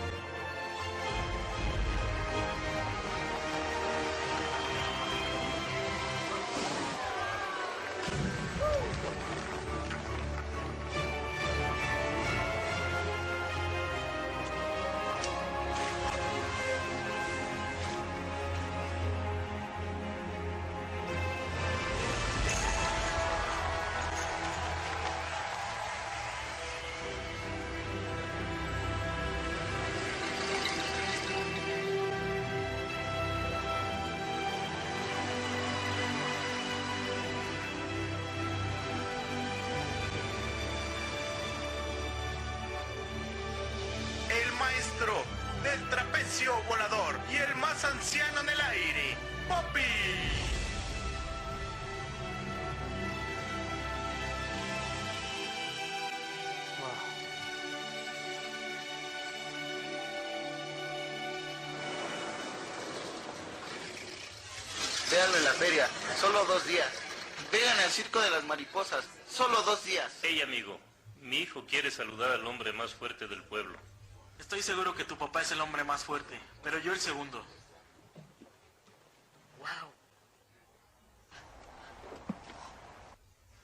caballo volador y el más anciano en el aire, Poppy. Véanlo en la feria, solo 2 días. Vean al circo de las mariposas, solo 2 días. Hey amigo, mi hijo quiere saludar al hombre más fuerte del pueblo. Estoy seguro que tu papá es el hombre más fuerte, pero yo el segundo. Wow.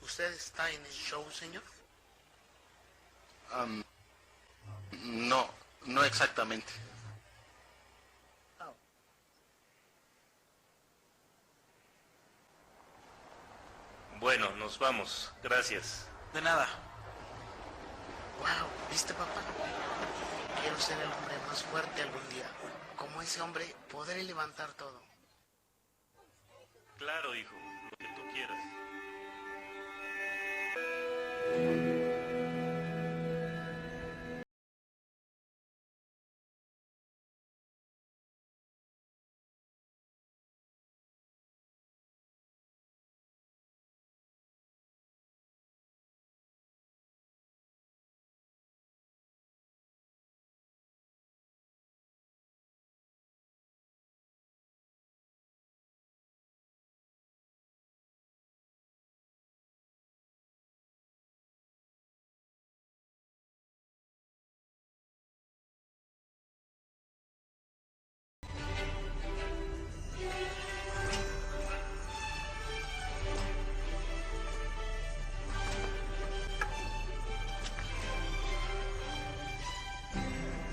¿Usted está en el show, señor? No exactamente. Bueno, nos vamos. Gracias. De nada. Wow, ¿viste, papá? Quiero ser el hombre más fuerte algún día. Como ese hombre, podré levantar todo. Claro, hijo, lo que tú quieras.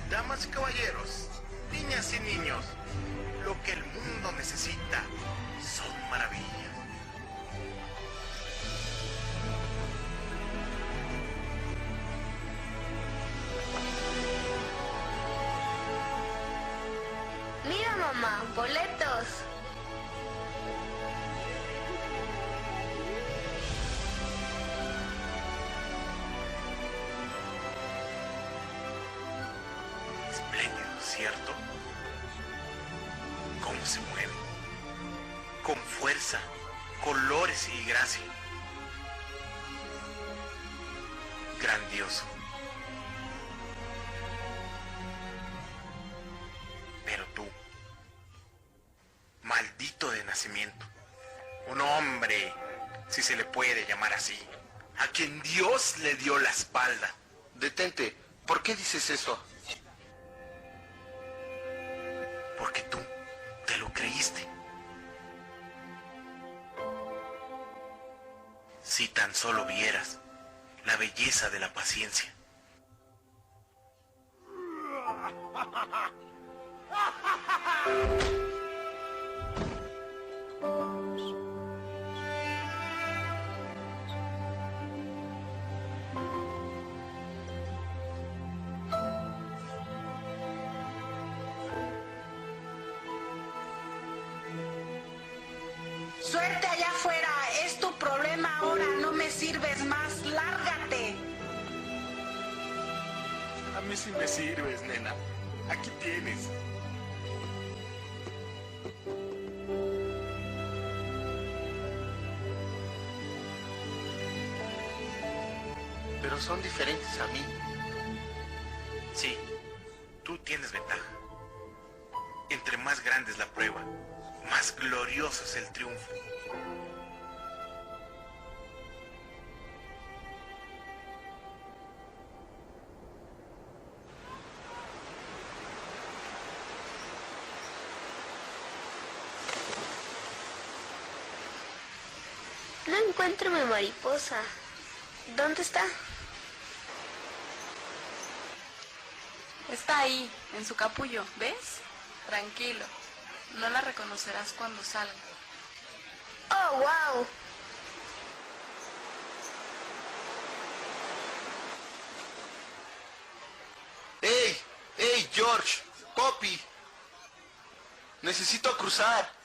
Damas y caballeros, niñas y niños, lo que el mundo necesita son maravillas. Mira, mamá, boletos. Espléndido, ¿cierto? Cómo se mueve. Con fuerza, colores y gracia. Grandioso. Pero tú, maldito de nacimiento, un hombre, si se le puede llamar así, a quien Dios le dio la espalda. Detente, ¿por qué dices eso? Porque tú te lo creíste. Si tan solo vieras la belleza de la paciencia. Suerte allá afuera, es tu problema ahora, no me sirves más, lárgate. A mí sí me sirves, nena. Aquí tienes. Pero son diferentes a mí. Sí, tú tienes ventaja. Entre más grande es la prueba, más glorioso es el triunfo. No encuentro mi mariposa. ¿Dónde está? Está ahí, en su capullo, ¿ves? Tranquilo, no la reconocerás cuando salga. ¡Oh, wow! ¡Ey! ¡Ey, George! ¡Poppy! Necesito cruzar.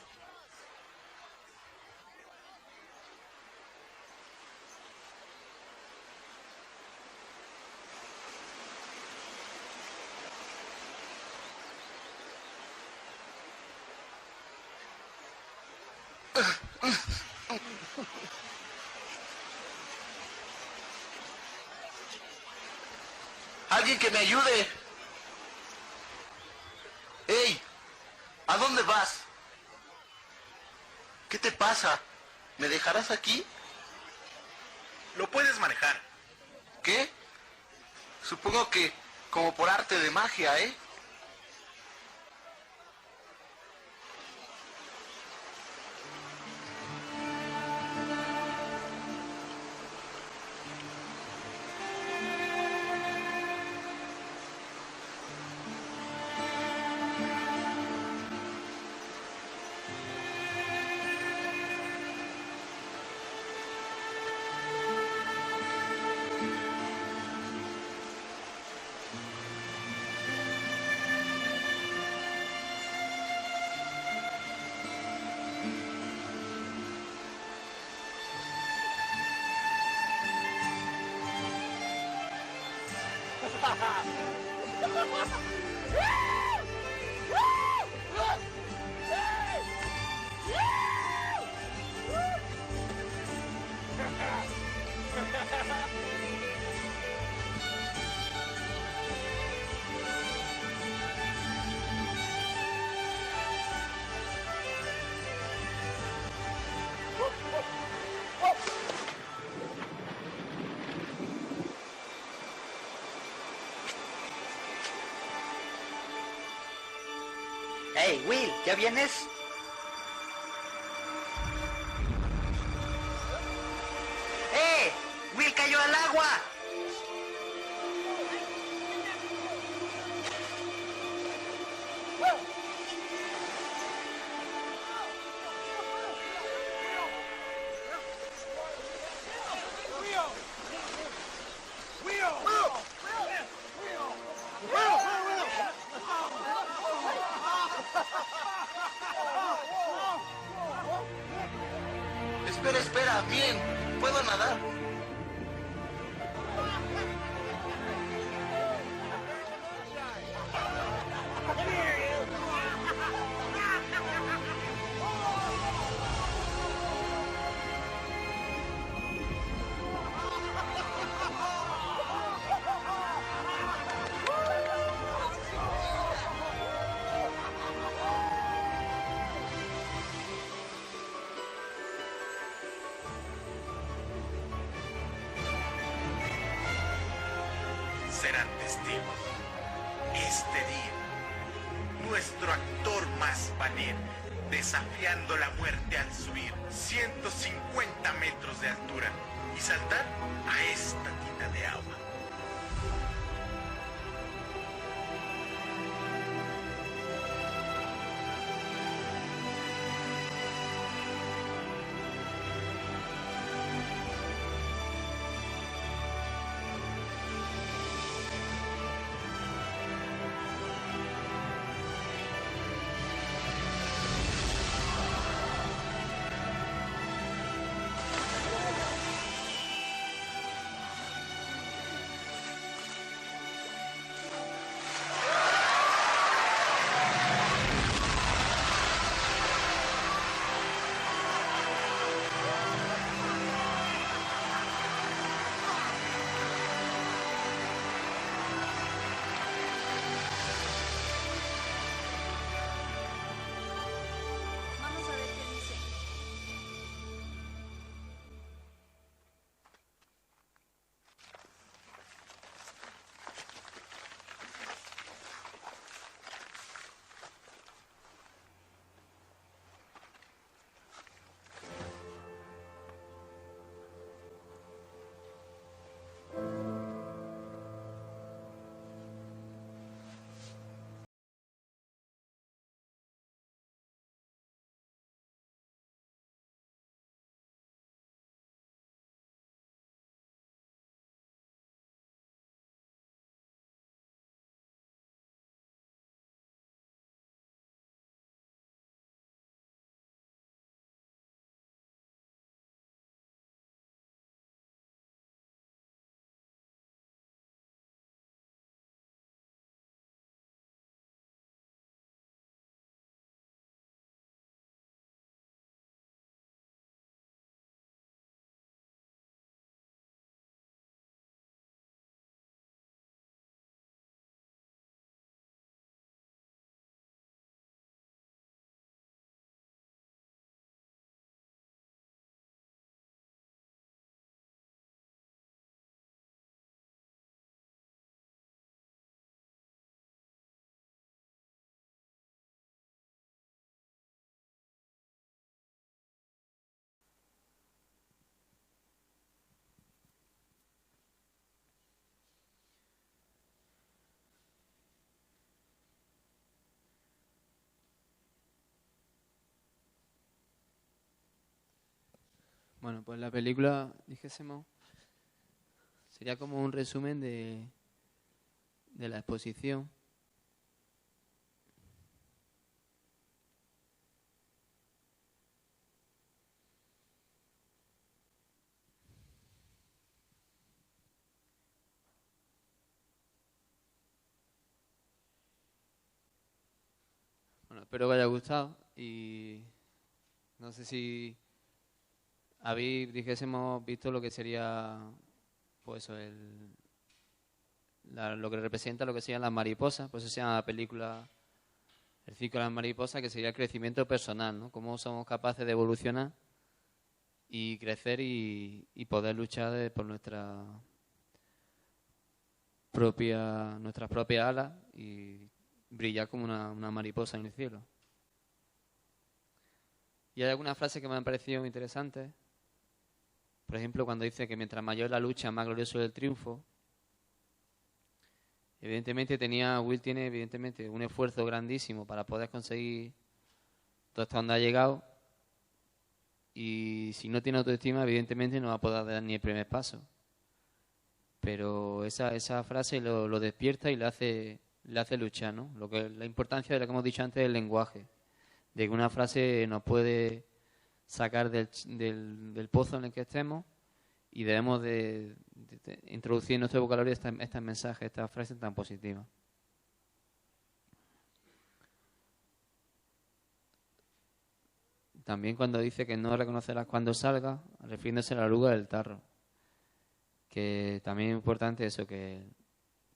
¡Alguien que me ayude! ¡Ey! ¿A dónde vas? ¿Qué te pasa? ¿Me dejarás aquí? Lo puedes manejar. ¿Qué? Supongo que como por arte de magia, ¿eh? Hey, Will, ¿ya vienes? ¡Will cayó al agua! Espera, bien, puedo nadar. Serán testigos. Este día, nuestro actor más valiente, desafiando la muerte al subir 150 metros de altura y saltar a esta tina de agua. Bueno, pues la película, dijésemos, sería como un resumen de la exposición. Bueno, espero que os haya gustado y no sé si habéis, dijésemos, visto lo que sería, pues eso, lo que representa lo que serían las mariposas, pues eso se llama la película El ciclo de las mariposas, que sería el crecimiento personal, ¿no? Cómo somos capaces de evolucionar y crecer y poder luchar por nuestras propias alas y brillar como una mariposa en el cielo. Y hay algunas frases que me han parecido interesantes. Por ejemplo, cuando dice que mientras mayor la lucha, más glorioso el triunfo. Evidentemente Will tiene evidentemente un esfuerzo grandísimo para poder conseguir todo hasta donde ha llegado. Y si no tiene autoestima, evidentemente no va a poder dar ni el primer paso. Pero esa frase lo despierta y le hace luchar, ¿no? La importancia de lo que hemos dicho antes del lenguaje. De que una frase nos puede sacar del pozo en el que estemos y debemos de introducir en nuestro vocabulario estos mensajes, estas frases tan positivas. También cuando dice que no reconocerás cuando salga, refiriéndose a la oruga del tarro. Que también es importante eso, que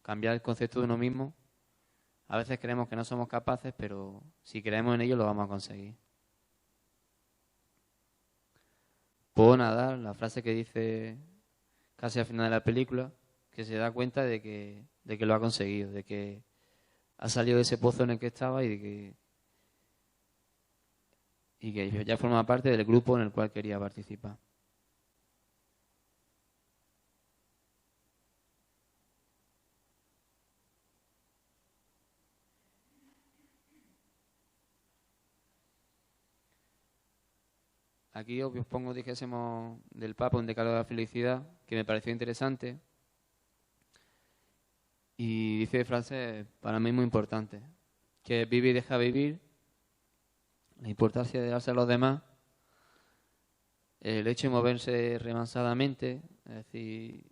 cambiar el concepto de uno mismo. A veces creemos que no somos capaces, pero si creemos en ello lo vamos a conseguir. Puedo nadar, la frase que dice casi al final de la película, que se da cuenta de que lo ha conseguido, de que ha salido de ese pozo en el que estaba y que ya forma parte del grupo en el cual quería participar. Aquí os pongo, dijésemos, del Papa, un decálogo de la felicidad, que me pareció interesante. Y dice frases para mí muy importantes, que vive y deja vivir, la importancia de darse a los demás, el hecho de moverse remansadamente, es decir,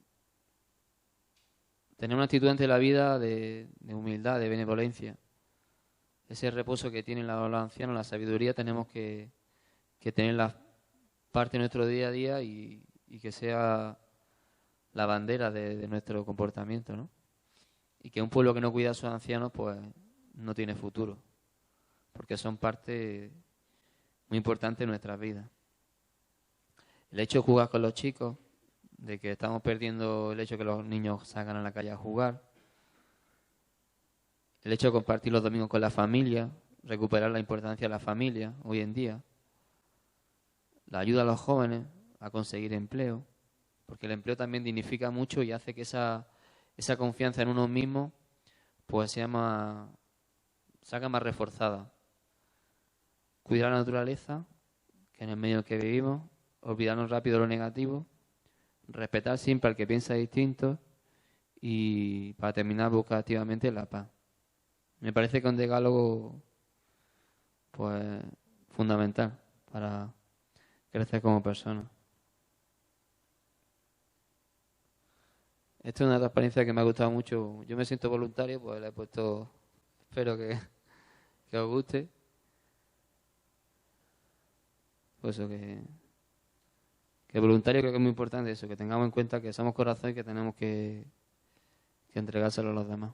tener una actitud ante la vida de humildad, de benevolencia. Ese reposo que tienen los ancianos, la sabiduría, tenemos que tenerla parte de nuestro día a día y que sea la bandera de nuestro comportamiento, ¿no? Y que un pueblo que no cuida a sus ancianos pues no tiene futuro, porque son parte muy importante de nuestras vidas. El hecho de jugar con los chicos, de que estamos perdiendo el hecho de que los niños salgan a la calle a jugar, el hecho de compartir los domingos con la familia, recuperar la importancia de la familia hoy en día, la ayuda a los jóvenes a conseguir empleo, porque el empleo también dignifica mucho y hace que esa confianza en uno mismo pues sea más reforzada. Cuidar la naturaleza, que en el medio en que vivimos, olvidarnos rápido de lo negativo, respetar siempre al que piensa distinto y, para terminar, buscar activamente la paz. Me parece que es un decálogo pues fundamental para crecer como persona. Esta es una experiencia que me ha gustado mucho. Yo me siento voluntario, pues le he puesto, espero que os guste. Pues eso, que voluntario creo que es muy importante eso, que tengamos en cuenta que somos corazón y que tenemos que entregárselo a los demás.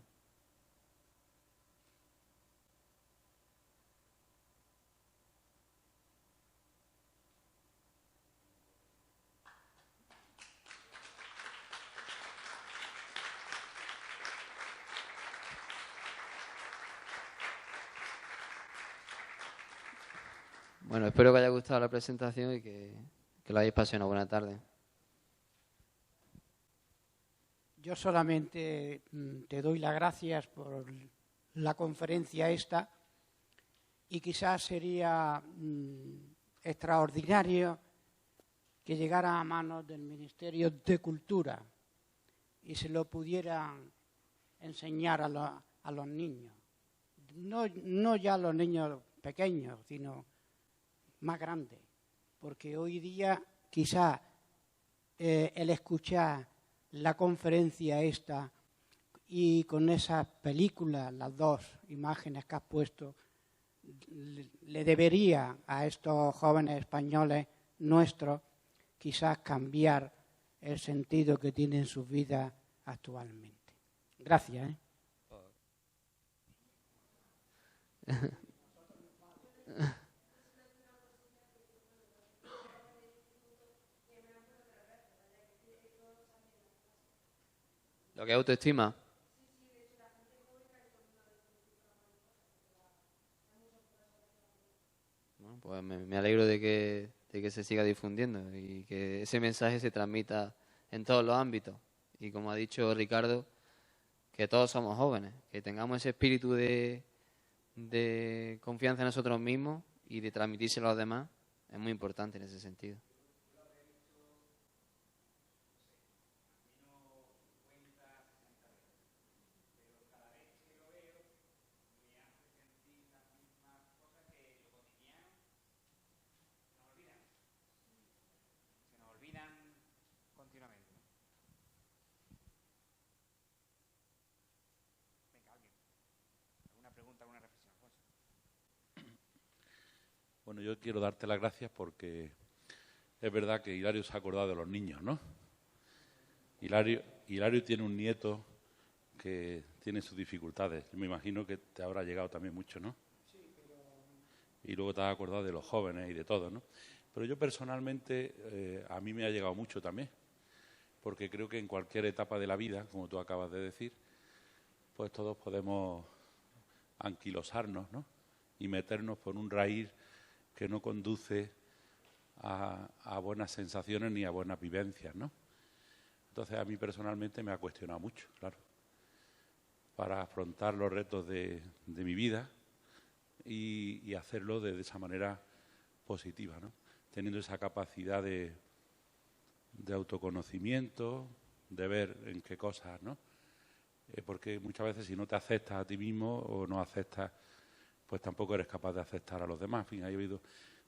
Bueno, espero que haya gustado la presentación y que lo hayáis pasado una buena tarde. Yo solamente te doy las gracias por la conferencia esta y quizás sería extraordinario que llegara a manos del Ministerio de Cultura y se lo pudieran enseñar a los niños. No ya a los niños pequeños, sino más grandes. Porque hoy día quizá el escuchar la conferencia esta y con esas películas, las dos imágenes que has puesto, le debería a estos jóvenes españoles nuestros quizás cambiar el sentido que tienen sus vidas actualmente. Gracias. Lo que es autoestima. Bueno, pues me alegro de que se siga difundiendo y que ese mensaje se transmita en todos los ámbitos. Y como ha dicho Ricardo, que todos somos jóvenes, que tengamos ese espíritu de confianza en nosotros mismos y de transmitírselo a los demás, es muy importante en ese sentido. Continuamente. Venga, alguien. ¿Alguna pregunta, alguna reflexión, Alfonso? Bueno, yo quiero darte las gracias porque es verdad que Hilario se ha acordado de los niños, ¿no? Hilario tiene un nieto que tiene sus dificultades. Yo me imagino que te habrá llegado también mucho, ¿no? Sí, pero... Y luego te has acordado de los jóvenes y de todo, ¿no? Pero yo personalmente, a mí me ha llegado mucho también, porque creo que en cualquier etapa de la vida, como tú acabas de decir, pues todos podemos anquilosarnos, ¿no? Y meternos por un raíz que no conduce a buenas sensaciones ni a buenas vivencias, ¿no? Entonces a mí personalmente me ha cuestionado mucho, claro, para afrontar los retos de mi vida y hacerlo de esa manera positiva, ¿no? Teniendo esa capacidad de autoconocimiento, de ver en qué cosas, ¿no? Porque muchas veces si no te aceptas a ti mismo o no aceptas, pues tampoco eres capaz de aceptar a los demás. En fin, ha habido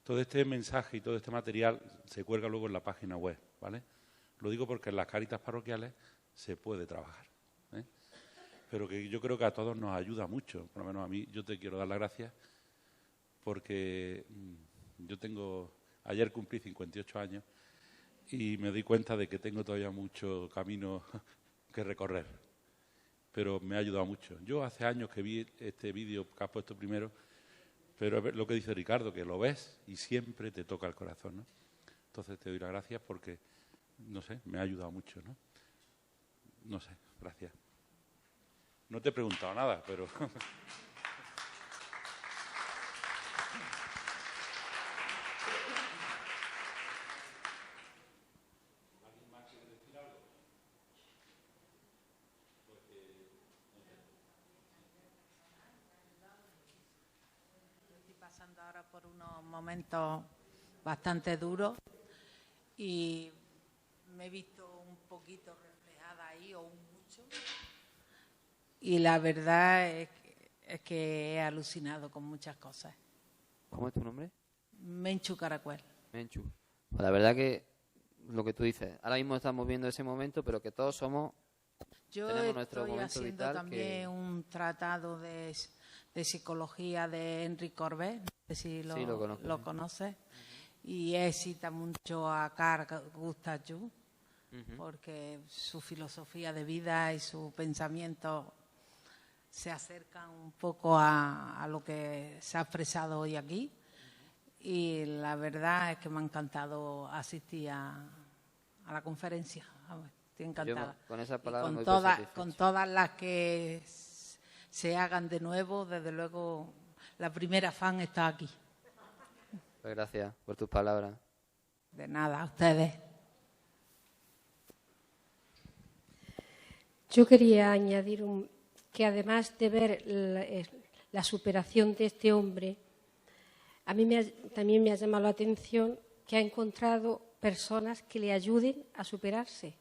todo este mensaje y todo este material se cuelga luego en la página web, ¿vale? Lo digo porque en las Cáritas parroquiales se puede trabajar, ¿eh? Pero que yo creo que a todos nos ayuda mucho, por lo menos a mí. Yo te quiero dar las gracias porque ayer cumplí 58 años y me doy cuenta de que tengo todavía mucho camino que recorrer, pero me ha ayudado mucho. Yo hace años que vi este vídeo que has puesto primero, pero es lo que dice Ricardo, que lo ves y siempre te toca el corazón, ¿no? Entonces te doy las gracias porque, no sé, me ha ayudado mucho, ¿no? No sé, gracias. No te he preguntado nada, pero... Ahora por unos momentos bastante duros y me he visto un poquito reflejada ahí o un mucho y la verdad es que he alucinado con muchas cosas. ¿Cómo es tu nombre? Menchu Caracuel. Menchu. Pues la verdad que lo que tú dices, ahora mismo estamos viendo ese momento, pero que todos tenemos nuestro momento haciendo vital. También un tratado de psicología de Enrique Corbet, no sé si lo conoces, y él cita mucho a Carl Gustav Jung, porque su filosofía de vida y su pensamiento se acercan un poco a lo que se ha expresado hoy aquí, y la verdad es que me ha encantado asistir a la conferencia. Estoy encantada. Con esa palabra con todas las que se hagan de nuevo, desde luego la primera fan está aquí. Pues gracias por tus palabras. De nada, a ustedes. Yo quería añadir que además de ver la superación de este hombre, a mí también me ha llamado la atención que ha encontrado personas que le ayuden a superarse.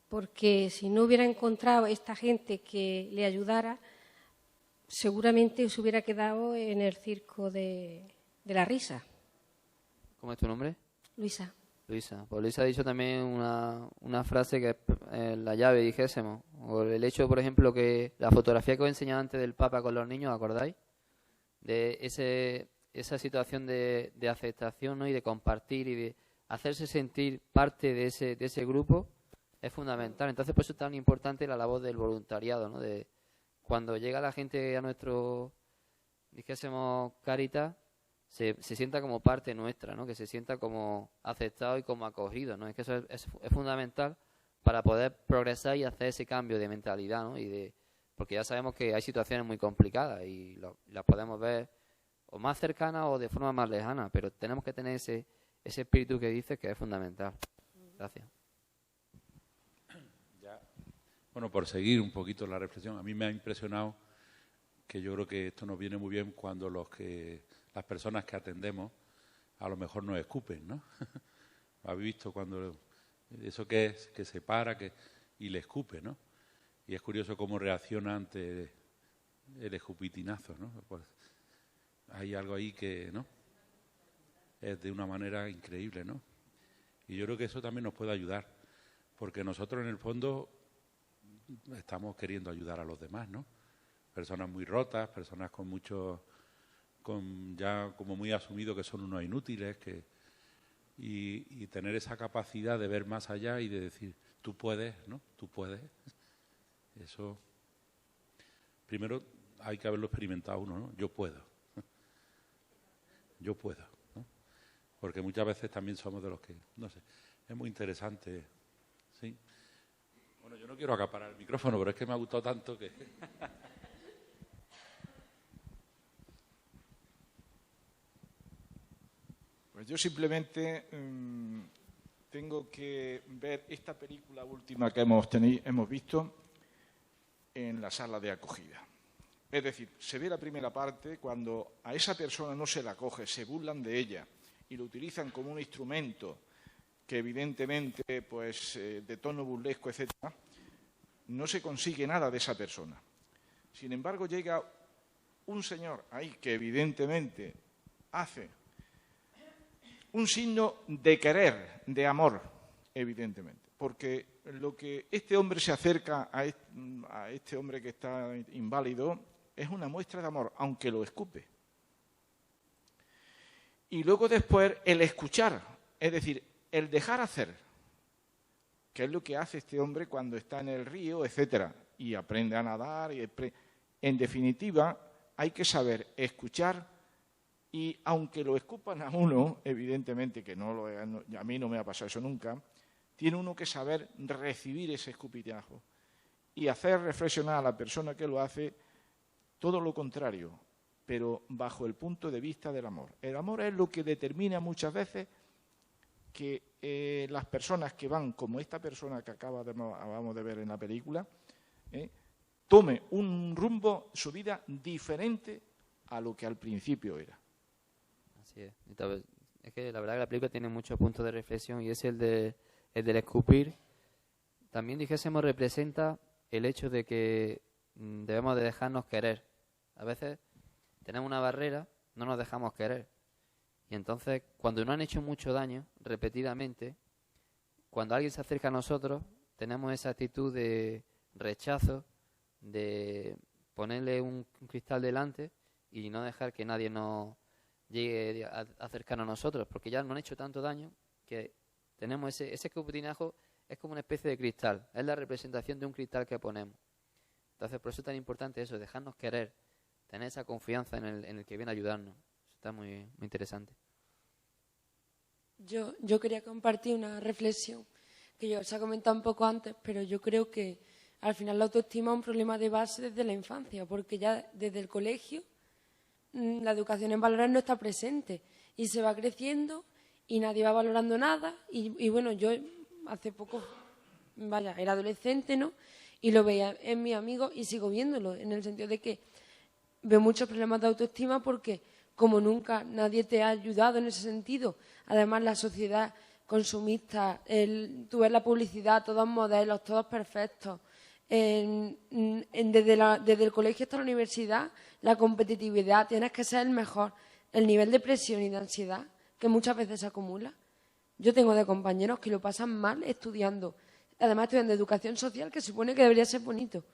Porque si no hubiera encontrado esta gente que le ayudara, seguramente se hubiera quedado en el circo de la risa. ¿Cómo es tu nombre? Luisa. Luisa. Pues Luisa ha dicho también una frase que es la llave, dijésemos. O el hecho, por ejemplo, que la fotografía que os he enseñado antes del Papa con los niños, ¿acordáis? De esa situación de aceptación, ¿no? Y de compartir y de hacerse sentir parte de ese grupo es fundamental. Entonces, por eso es tan importante la labor del voluntariado, ¿no? De cuando llega la gente a nuestro, dijésemos, Cáritas, se sienta como parte nuestra, ¿no? Que se sienta como aceptado y como acogido, ¿no? Es que eso es fundamental para poder progresar y hacer ese cambio de mentalidad, ¿no? Porque ya sabemos que hay situaciones muy complicadas y las podemos ver o más cercanas o de forma más lejana, pero tenemos que tener ese espíritu que dice que es fundamental. Gracias. Bueno, por seguir un poquito la reflexión, a mí me ha impresionado que yo creo que esto nos viene muy bien cuando las personas que atendemos a lo mejor nos escupen, ¿no? ¿Habéis visto cuando eso que es, que se para y le escupe, ¿no? Y es curioso cómo reacciona ante el escupitinazo, ¿no? Pues hay algo ahí que, ¿no? Es de una manera increíble, ¿no? Y yo creo que eso también nos puede ayudar, porque nosotros en el fondo estamos queriendo ayudar a los demás, ¿no? Personas muy rotas, personas ya como muy asumido que son unos inútiles, y tener esa capacidad de ver más allá y de decir, tú puedes, ¿no? Tú puedes. Eso, primero hay que haberlo experimentado uno, ¿no? Yo puedo. Yo puedo, ¿no? Porque muchas veces también somos de los que, no sé, es muy interesante, ¿sí? Bueno, yo no quiero acaparar el micrófono, pero es que me ha gustado tanto que... Pues yo simplemente tengo que ver esta película última que hemos visto en la sala de acogida. Es decir, se ve la primera parte cuando a esa persona no se la acoge, se burlan de ella y lo utilizan como un instrumento que evidentemente, pues, de tono burlesco, etcétera, no se consigue nada de esa persona. Sin embargo, llega un señor ahí que evidentemente hace un signo de querer, de amor, evidentemente, porque lo que este hombre se acerca a este hombre que está inválido es una muestra de amor, aunque lo escupe. Y luego después el escuchar, es decir, el dejar hacer, que es lo que hace este hombre cuando está en el río, etcétera, y aprende a nadar. En definitiva, hay que saber escuchar. Y aunque lo escupan a uno, evidentemente que a mí no me ha pasado eso nunca, tiene uno que saber recibir ese escupitajo y hacer reflexionar a la persona que lo hace todo lo contrario, pero bajo el punto de vista del amor. El amor es lo que determina muchas veces que las personas que van, como esta persona que acabamos de ver en la película, tome un rumbo, su vida, diferente a lo que al principio era. Así es. Es que la verdad que la película tiene muchos puntos de reflexión y es el del escupir. También, dijésemos, representa el hecho de que debemos de dejarnos querer. A veces tenemos una barrera, no nos dejamos querer. Y entonces, cuando nos han hecho mucho daño, repetidamente, cuando alguien se acerca a nosotros, tenemos esa actitud de rechazo, de ponerle un cristal delante y no dejar que nadie nos llegue a acercar a nosotros, porque ya nos han hecho tanto daño que tenemos ese escupitinajo, es como una especie de cristal, es la representación de un cristal que ponemos. Entonces, por eso es tan importante eso, dejarnos querer, tener esa confianza en el que viene a ayudarnos. Está muy, muy interesante. Yo quería compartir una reflexión que yo os he comentado un poco antes, pero yo creo que al final la autoestima es un problema de base desde la infancia, porque ya desde el colegio la educación en valores no está presente y se va creciendo y nadie va valorando nada. Y bueno, yo hace poco, era adolescente, ¿no? Y lo veía en mis amigos y sigo viéndolo, en el sentido de que veo muchos problemas de autoestima porque como nunca, nadie te ha ayudado en ese sentido. Además, la sociedad consumista, tú ves la publicidad, todos modelos, todos perfectos. Desde el colegio hasta la universidad, la competitividad, tienes que ser el mejor. El nivel de presión y de ansiedad que muchas veces se acumula. Yo tengo de compañeros que lo pasan mal estudiando. Además, estudian de educación social, que se supone que debería ser bonito.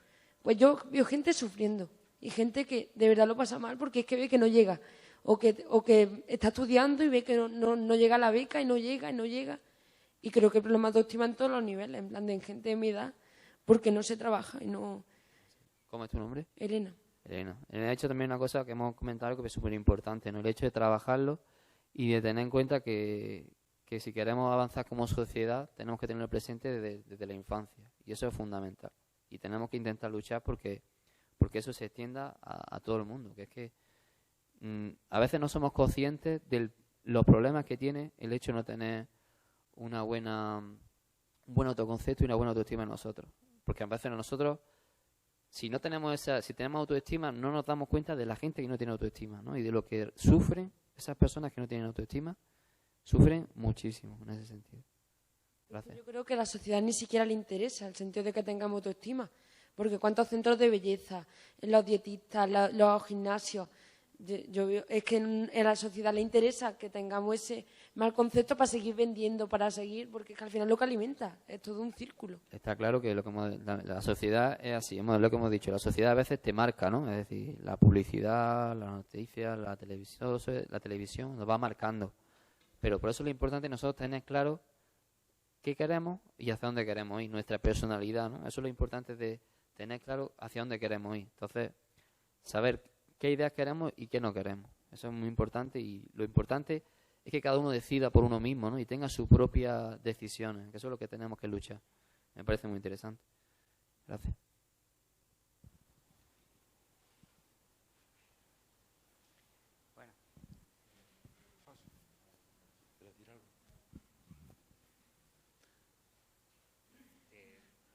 Pues yo veo gente sufriendo y gente que de verdad lo pasa mal porque es que ve que no llega. O que está estudiando y ve que no llega a la beca y no llega. Y creo que el problema de autoestima en todos los niveles, en plan de gente de mi edad, porque no se trabaja y no... ¿Cómo es tu nombre? Elena. Elena. Elena ha hecho también una cosa que hemos comentado que es súper importante, ¿no? El hecho de trabajarlo y de tener en cuenta que si queremos avanzar como sociedad tenemos que tenerlo presente desde la infancia. Y eso es fundamental. Y tenemos que intentar luchar porque eso se extienda a todo el mundo. Que es que a veces no somos conscientes de los problemas que tiene el hecho de no tener un buen autoconcepto y una buena autoestima en nosotros. Porque a veces nosotros, si tenemos autoestima, no nos damos cuenta de la gente que no tiene autoestima, ¿no? Y de lo que sufren esas personas que no tienen autoestima, sufren muchísimo en ese sentido. Gracias. Yo creo que a la sociedad ni siquiera le interesa el sentido de que tengamos autoestima. Porque cuántos centros de belleza, los dietistas, los gimnasios... Yo veo, es que a la sociedad le interesa que tengamos ese mal concepto para seguir vendiendo, porque es que al final lo que alimenta, es todo un círculo. Está claro que la sociedad es así, es lo que hemos dicho, la sociedad a veces te marca, ¿no? Es decir, la publicidad, las noticias, la televisión nos va marcando. Pero por eso lo importante es nosotros tener claro qué queremos y hacia dónde queremos ir, nuestra personalidad, ¿no? Eso es lo importante de tener claro hacia dónde queremos ir. Entonces, saber qué ideas queremos y qué no queremos. Eso es muy importante y lo importante es que cada uno decida por uno mismo, ¿no? Y tenga sus propias decisiones, que eso es lo que tenemos que luchar. Me parece muy interesante. Gracias.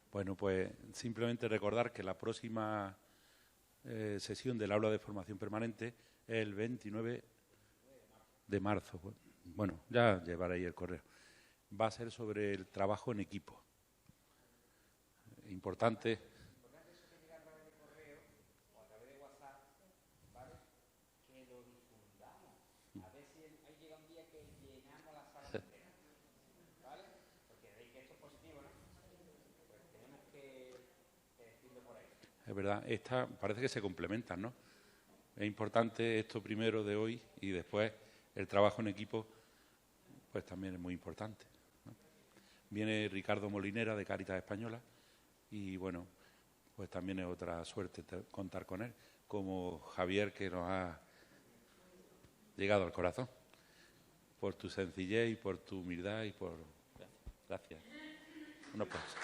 Bueno, pues simplemente recordar que la próxima sesión del aula de formación permanente es el 29 de marzo. Bueno, ya llevaréis el correo. Va a ser sobre el trabajo en equipo. Importante. Es verdad, parece que se complementan, ¿no? Es importante esto primero de hoy y después el trabajo en equipo, pues también es muy importante, ¿no? Viene Ricardo Molinera de Cáritas Española y, bueno, pues también es otra suerte contar con él, como Javier, que nos ha llegado al corazón, por tu sencillez y por tu humildad y por... Gracias. Un aplauso.